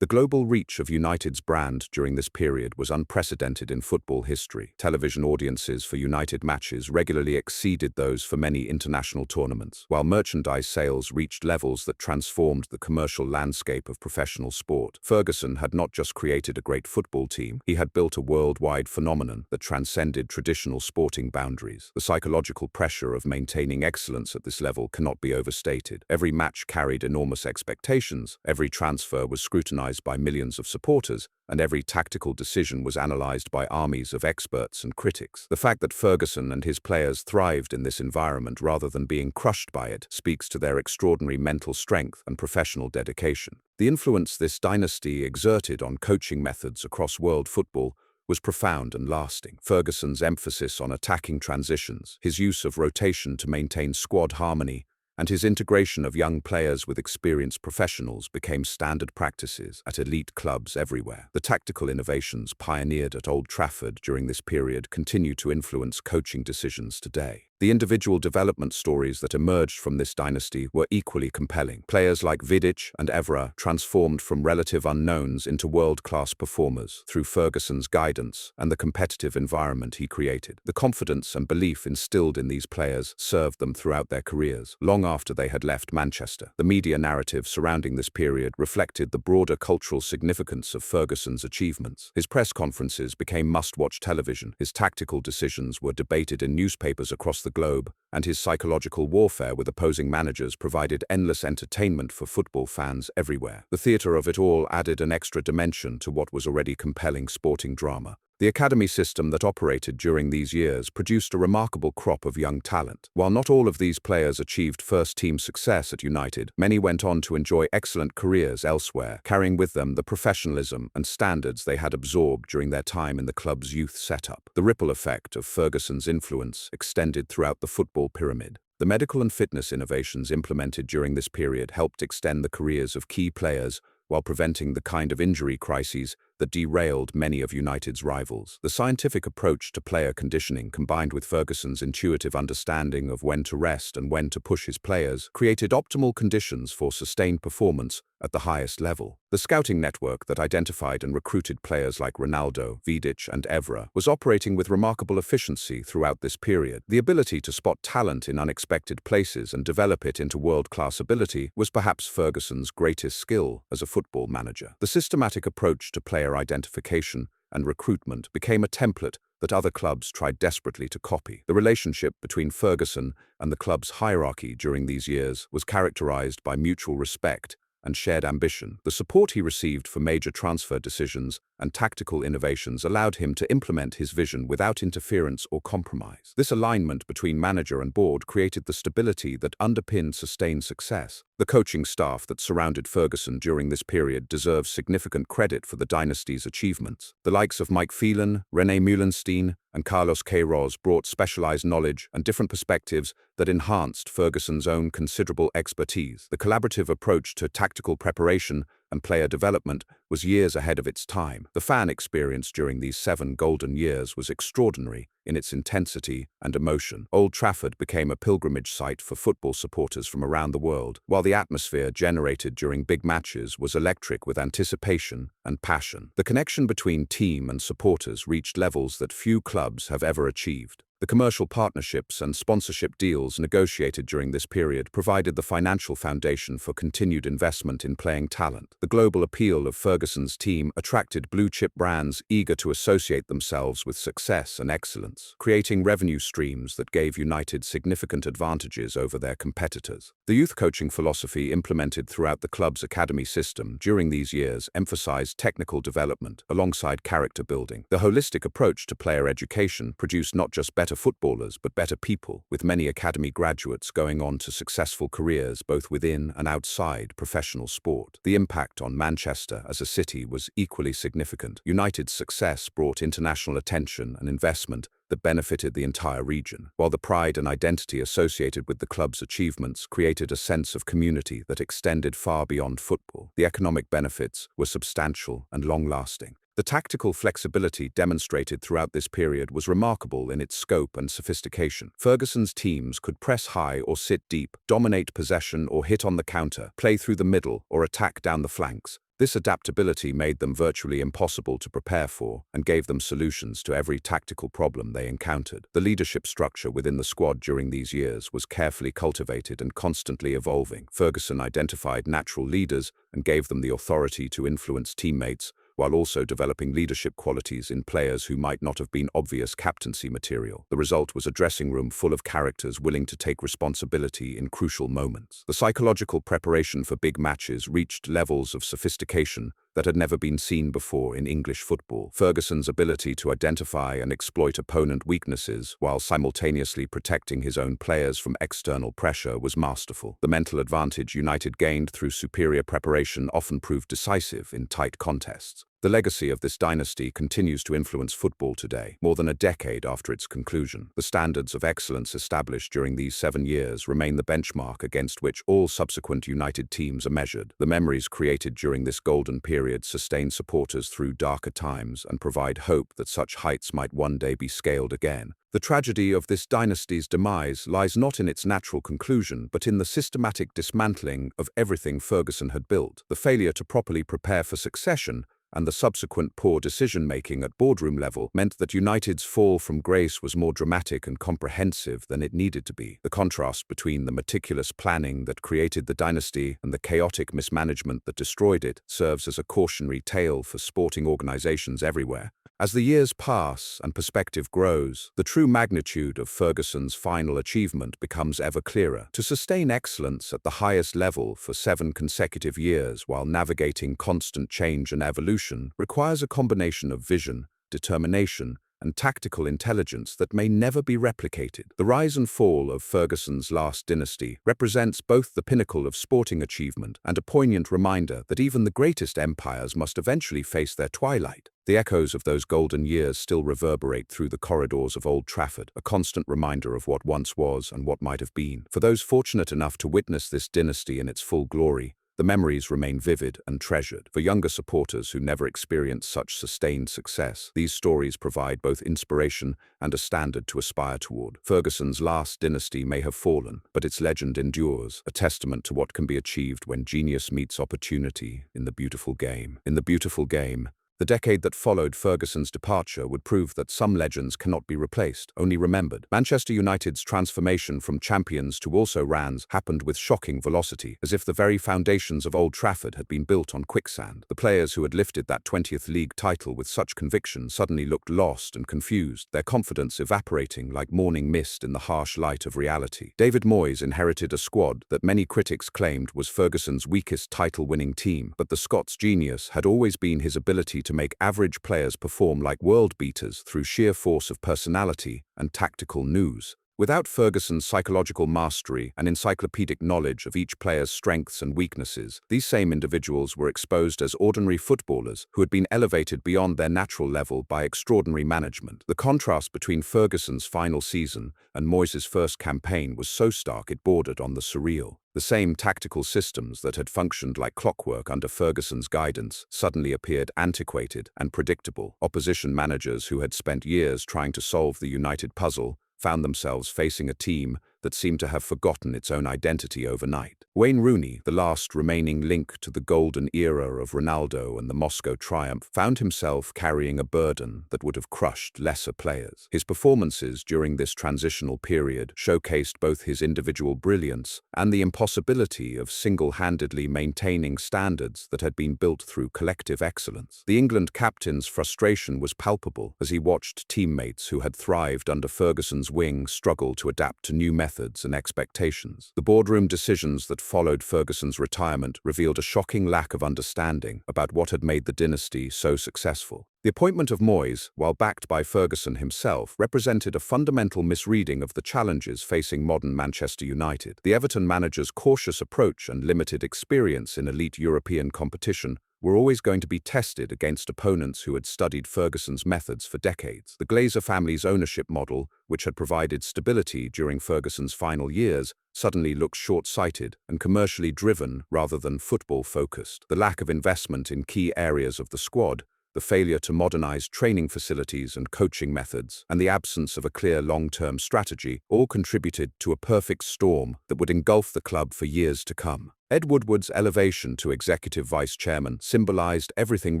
The global reach of United's brand during this period was unprecedented in football history. Television audiences for United matches regularly exceeded those for many international tournaments, while merchandise sales reached levels that transformed the commercial landscape of professional sport. Ferguson had not just created a great football team, he had built a worldwide phenomenon that transcended traditional sporting boundaries. The psychological pressure of maintaining excellence at this level cannot be overstated. Every match carried enormous expectations, every transfer was scrutinized by millions of supporters, and every tactical decision was analyzed by armies of experts and critics. The fact that Ferguson and his players thrived in this environment rather than being crushed by it speaks to their extraordinary mental strength and professional dedication. The influence this dynasty exerted on coaching methods across world football was profound and lasting. Ferguson's emphasis on attacking transitions, his use of rotation to maintain squad harmony, and his integration of young players with experienced professionals became standard practices at elite clubs everywhere. The tactical innovations pioneered at Old Trafford during this period continue to influence coaching decisions today. The individual development stories that emerged from this dynasty were equally compelling. Players like Vidic and Evra transformed from relative unknowns into world-class performers through Ferguson's guidance and the competitive environment he created. The confidence and belief instilled in these players served them throughout their careers, long after they had left Manchester. The media narrative surrounding this period reflected the broader cultural significance of Ferguson's achievements. His press conferences became must-watch television, his tactical decisions were debated in newspapers across the globe, and his psychological warfare with opposing managers provided endless entertainment for football fans everywhere. The theatre of it all added an extra dimension to what was already compelling sporting drama. The academy system that operated during these years produced a remarkable crop of young talent. While not all of these players achieved first-team success at United, many went on to enjoy excellent careers elsewhere, carrying with them the professionalism and standards they had absorbed during their time in the club's youth setup. The ripple effect of Ferguson's influence extended throughout the football pyramid. The medical and fitness innovations implemented during this period helped extend the careers of key players while preventing the kind of injury crises that derailed many of United's rivals. The scientific approach to player conditioning, combined with Ferguson's intuitive understanding of when to rest and when to push his players, created optimal conditions for sustained performance at the highest level. The scouting network that identified and recruited players like Ronaldo, Vidic, and Evra was operating with remarkable efficiency throughout this period. The ability to spot talent in unexpected places and develop it into world-class ability was perhaps Ferguson's greatest skill as a football manager. The systematic approach to player identification and recruitment became a template that other clubs tried desperately to copy. The relationship between Ferguson and the club's hierarchy during these years was characterized by mutual respect and shared ambition. The support he received for major transfer decisions and tactical innovations allowed him to implement his vision without interference or compromise. This alignment between manager and board created the stability that underpinned sustained success. The coaching staff that surrounded Ferguson during this period deserves significant credit for the dynasty's achievements. The likes of Mike Phelan, René Meulenstein, and Carlos Queiroz brought specialized knowledge and different perspectives that enhanced Ferguson's own considerable expertise. The collaborative approach to tactical preparation and player development was years ahead of its time. The fan experience during these 7 golden years was extraordinary in its intensity and emotion. Old Trafford became a pilgrimage site for football supporters from around the world, while the atmosphere generated during big matches was electric with anticipation and passion. The connection between team and supporters reached levels that few clubs have ever achieved. The commercial partnerships and sponsorship deals negotiated during this period provided the financial foundation for continued investment in playing talent. The global appeal of Ferguson's team attracted blue-chip brands eager to associate themselves with success and excellence, creating revenue streams that gave United significant advantages over their competitors. The youth coaching philosophy implemented throughout the club's academy system during these years emphasized technical development alongside character building. The holistic approach to player education produced not just better footballers but better people, with many academy graduates going on to successful careers both within and outside professional sport. The impact on Manchester as a city was equally significant. United's success brought international attention and investment that benefited the entire region, while the pride and identity associated with the club's achievements created a sense of community that extended far beyond football. The economic benefits were substantial and long-lasting. The tactical flexibility demonstrated throughout this period was remarkable in its scope and sophistication. Ferguson's teams could press high or sit deep, dominate possession or hit on the counter, play through the middle or attack down the flanks. This adaptability made them virtually impossible to prepare for and gave them solutions to every tactical problem they encountered. The leadership structure within the squad during these years was carefully cultivated and constantly evolving. Ferguson identified natural leaders and gave them the authority to influence teammates, while also developing leadership qualities in players who might not have been obvious captaincy material. The result was a dressing room full of characters willing to take responsibility in crucial moments. The psychological preparation for big matches reached levels of sophistication that had never been seen before in English football. Ferguson's ability to identify and exploit opponent weaknesses while simultaneously protecting his own players from external pressure was masterful. The mental advantage United gained through superior preparation often proved decisive in tight contests. The legacy of this dynasty continues to influence football today, more than a decade after its conclusion. The standards of excellence established during these 7 years remain the benchmark against which all subsequent United teams are measured. The memories created during this golden period sustain supporters through darker times and provide hope that such heights might one day be scaled again. The tragedy of this dynasty's demise lies not in its natural conclusion, but in the systematic dismantling of everything Ferguson had built. The failure to properly prepare for succession and the subsequent poor decision-making at boardroom level meant that United's fall from grace was more dramatic and comprehensive than it needed to be. The contrast between the meticulous planning that created the dynasty and the chaotic mismanagement that destroyed it serves as a cautionary tale for sporting organizations everywhere. As the years pass and perspective grows, the true magnitude of Ferguson's final achievement becomes ever clearer. To sustain excellence at the highest level for 7 consecutive years while navigating constant change and evolution requires a combination of vision, determination, and tactical intelligence that may never be replicated. The rise and fall of Ferguson's last dynasty represents both the pinnacle of sporting achievement and a poignant reminder that even the greatest empires must eventually face their twilight. The echoes of those golden years still reverberate through the corridors of Old Trafford, a constant reminder of what once was and what might have been. For those fortunate enough to witness this dynasty in its full glory, the memories remain vivid and treasured. For younger supporters who never experienced such sustained success, these stories provide both inspiration and a standard to aspire toward. Ferguson's last dynasty may have fallen, but its legend endures, a testament to what can be achieved when genius meets opportunity in the beautiful game. In the beautiful game, the decade that followed Ferguson's departure would prove that some legends cannot be replaced, only remembered. Manchester United's transformation from champions to also-rans happened with shocking velocity, as if the very foundations of Old Trafford had been built on quicksand. The players who had lifted that 20th league title with such conviction suddenly looked lost and confused, their confidence evaporating like morning mist in the harsh light of reality. David Moyes inherited a squad that many critics claimed was Ferguson's weakest title-winning team, but the Scots' genius had always been his ability to make average players perform like world beaters through sheer force of personality and tactical nous. Without Ferguson's psychological mastery and encyclopedic knowledge of each player's strengths and weaknesses, these same individuals were exposed as ordinary footballers who had been elevated beyond their natural level by extraordinary management. The contrast between Ferguson's final season and Moyes' first campaign was so stark it bordered on the surreal. The same tactical systems that had functioned like clockwork under Ferguson's guidance suddenly appeared antiquated and predictable. Opposition managers who had spent years trying to solve the United puzzle found themselves facing a team that seemed to have forgotten its own identity overnight. Wayne Rooney, the last remaining link to the golden era of Ronaldo and the Moscow triumph, found himself carrying a burden that would have crushed lesser players. His performances during this transitional period showcased both his individual brilliance and the impossibility of single-handedly maintaining standards that had been built through collective excellence. The England captain's frustration was palpable as he watched teammates who had thrived under Ferguson's wing struggle to adapt to new methods and expectations. The boardroom decisions that followed Ferguson's retirement revealed a shocking lack of understanding about what had made the dynasty so successful. The appointment of Moyes, while backed by Ferguson himself, represented a fundamental misreading of the challenges facing modern Manchester United. The Everton manager's cautious approach and limited experience in elite European competition were always going to be tested against opponents who had studied Ferguson's methods for decades. The Glazer family's ownership model, which had provided stability during Ferguson's final years, suddenly looked short-sighted and commercially driven rather than football-focused. The lack of investment in key areas of the squad, the failure to modernize training facilities and coaching methods, and the absence of a clear long-term strategy all contributed to a perfect storm that would engulf the club for years to come. Ed Woodward's elevation to executive vice-chairman symbolized everything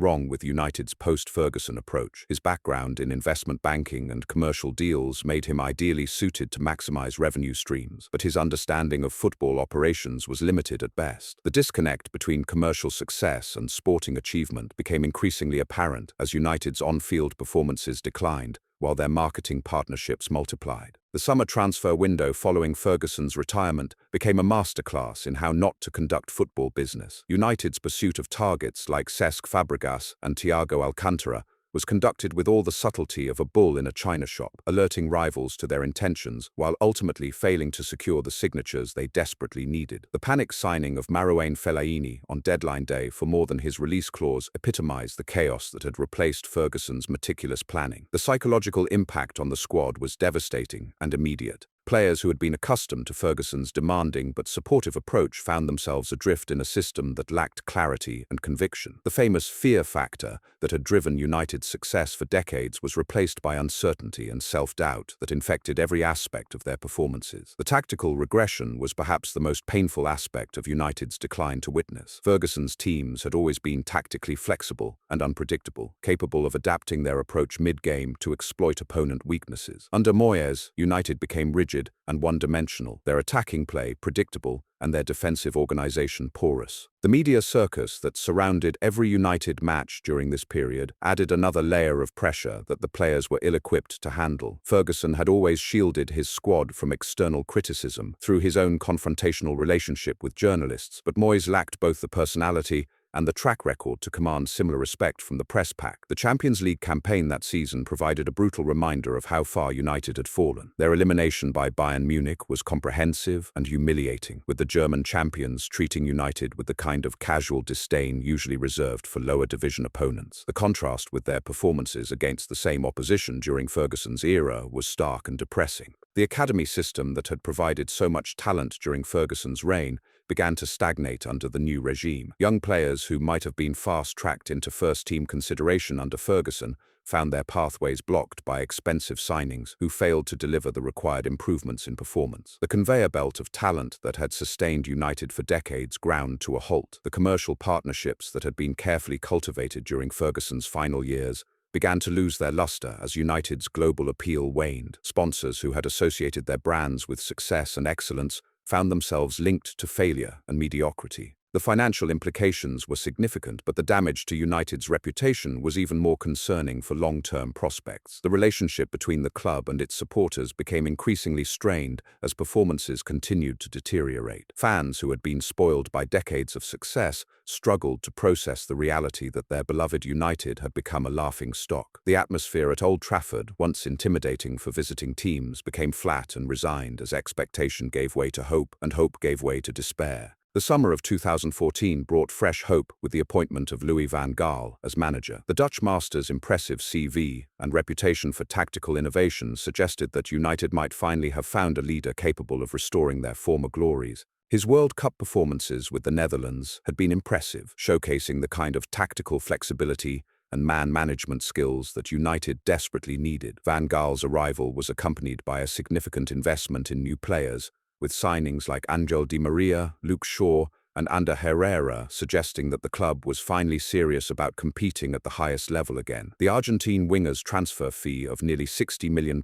wrong with United's post-Ferguson approach. His background in investment banking and commercial deals made him ideally suited to maximize revenue streams, but his understanding of football operations was limited at best. The disconnect between commercial success and sporting achievement became increasingly apparent as United's on-field performances declined, while their marketing partnerships multiplied. The summer transfer window following Ferguson's retirement became a masterclass in how not to conduct football business. United's pursuit of targets like Cesc Fabregas and Thiago Alcantara was conducted with all the subtlety of a bull in a china shop, alerting rivals to their intentions while ultimately failing to secure the signatures they desperately needed. The panic signing of Marouane Fellaini on deadline day for more than his release clause epitomized the chaos that had replaced Ferguson's meticulous planning. The psychological impact on the squad was devastating and immediate. Players who had been accustomed to Ferguson's demanding but supportive approach found themselves adrift in a system that lacked clarity and conviction. The famous fear factor that had driven United's success for decades was replaced by uncertainty and self-doubt that infected every aspect of their performances. The tactical regression was perhaps the most painful aspect of United's decline to witness. Ferguson's teams had always been tactically flexible and unpredictable, capable of adapting their approach mid-game to exploit opponent weaknesses. Under Moyes, United became rigid and one-dimensional, their attacking play predictable and their defensive organization porous. The media circus that surrounded every United match during this period added another layer of pressure that the players were ill-equipped to handle. Ferguson had always shielded his squad from external criticism through his own confrontational relationship with journalists, but Moyes lacked both the personality and the track record to command similar respect from the press pack. The Champions League campaign that season provided a brutal reminder of how far United had fallen. Their elimination by Bayern Munich was comprehensive and humiliating, with the German champions treating United with the kind of casual disdain usually reserved for lower division opponents. The contrast with their performances against the same opposition during Ferguson's era was stark and depressing. The academy system that had provided so much talent during Ferguson's reign began to stagnate under the new regime. Young players who might have been fast-tracked into first-team consideration under Ferguson found their pathways blocked by expensive signings who failed to deliver the required improvements in performance. The conveyor belt of talent that had sustained United for decades ground to a halt. The commercial partnerships that had been carefully cultivated during Ferguson's final years began to lose their luster as United's global appeal waned. Sponsors who had associated their brands with success and excellence found themselves linked to failure and mediocrity. The financial implications were significant, but the damage to United's reputation was even more concerning for long-term prospects. The relationship between the club and its supporters became increasingly strained as performances continued to deteriorate. Fans who had been spoiled by decades of success struggled to process the reality that their beloved United had become a laughingstock. The atmosphere at Old Trafford, once intimidating for visiting teams, became flat and resigned as expectation gave way to hope and hope gave way to despair. The summer of 2014 brought fresh hope with the appointment of Louis van Gaal as manager. The Dutch master's impressive CV and reputation for tactical innovation suggested that United might finally have found a leader capable of restoring their former glories. His World Cup performances with the Netherlands had been impressive, showcasing the kind of tactical flexibility and man management skills that United desperately needed. Van Gaal's arrival was accompanied by a significant investment in new players, with signings like Angel Di Maria, Luke Shaw, and Ander Herrera suggesting that the club was finally serious about competing at the highest level again. The Argentine winger's transfer fee of nearly £60 million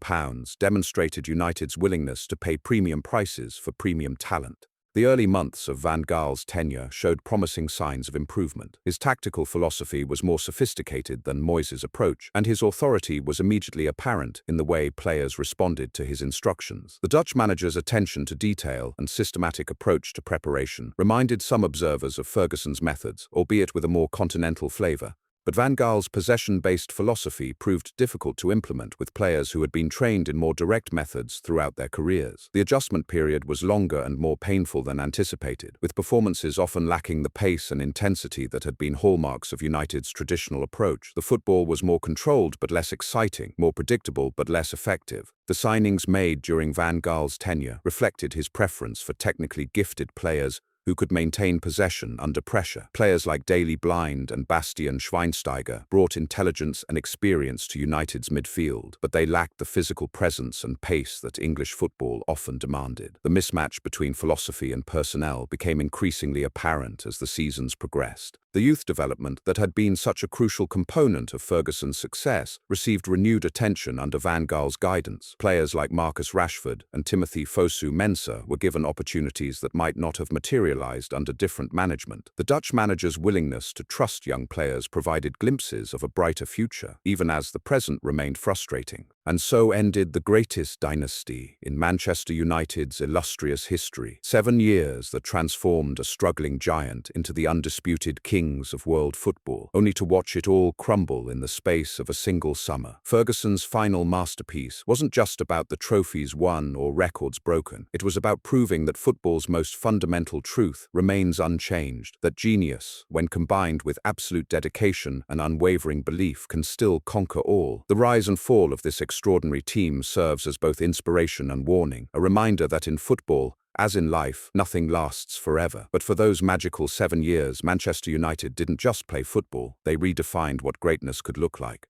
demonstrated United's willingness to pay premium prices for premium talent. The early months of Van Gaal's tenure showed promising signs of improvement. His tactical philosophy was more sophisticated than Moyes' approach, and his authority was immediately apparent in the way players responded to his instructions. The Dutch manager's attention to detail and systematic approach to preparation reminded some observers of Ferguson's methods, albeit with a more continental flavour. But Van Gaal's possession-based philosophy proved difficult to implement with players who had been trained in more direct methods throughout their careers. The adjustment period was longer and more painful than anticipated, with performances often lacking the pace and intensity that had been hallmarks of United's traditional approach. The football was more controlled but less exciting, more predictable but less effective. The signings made during Van Gaal's tenure reflected his preference for technically gifted players who could maintain possession under pressure. Players like Daley Blind and Bastian Schweinsteiger brought intelligence and experience to United's midfield, but they lacked the physical presence and pace that English football often demanded. The mismatch between philosophy and personnel became increasingly apparent as the seasons progressed. The youth development that had been such a crucial component of Ferguson's success received renewed attention under Van Gaal's guidance. Players like Marcus Rashford and Timothy Fosu Mensah were given opportunities that might not have materialized materialized under different management. The Dutch manager's willingness to trust young players provided glimpses of a brighter future, even as the present remained frustrating. And so ended the greatest dynasty in Manchester United's illustrious history. 7 years that transformed a struggling giant into the undisputed kings of world football, only to watch it all crumble in the space of a single summer. Ferguson's final masterpiece wasn't just about the trophies won or records broken. It was about proving that football's most fundamental truth remains unchanged, that genius, when combined with absolute dedication and unwavering belief, can still conquer all. The rise and fall of this extraordinary team serves as both inspiration and warning, a reminder that in football, as in life, nothing lasts forever. But for those magical 7 years, Manchester United didn't just play football, they redefined what greatness could look like.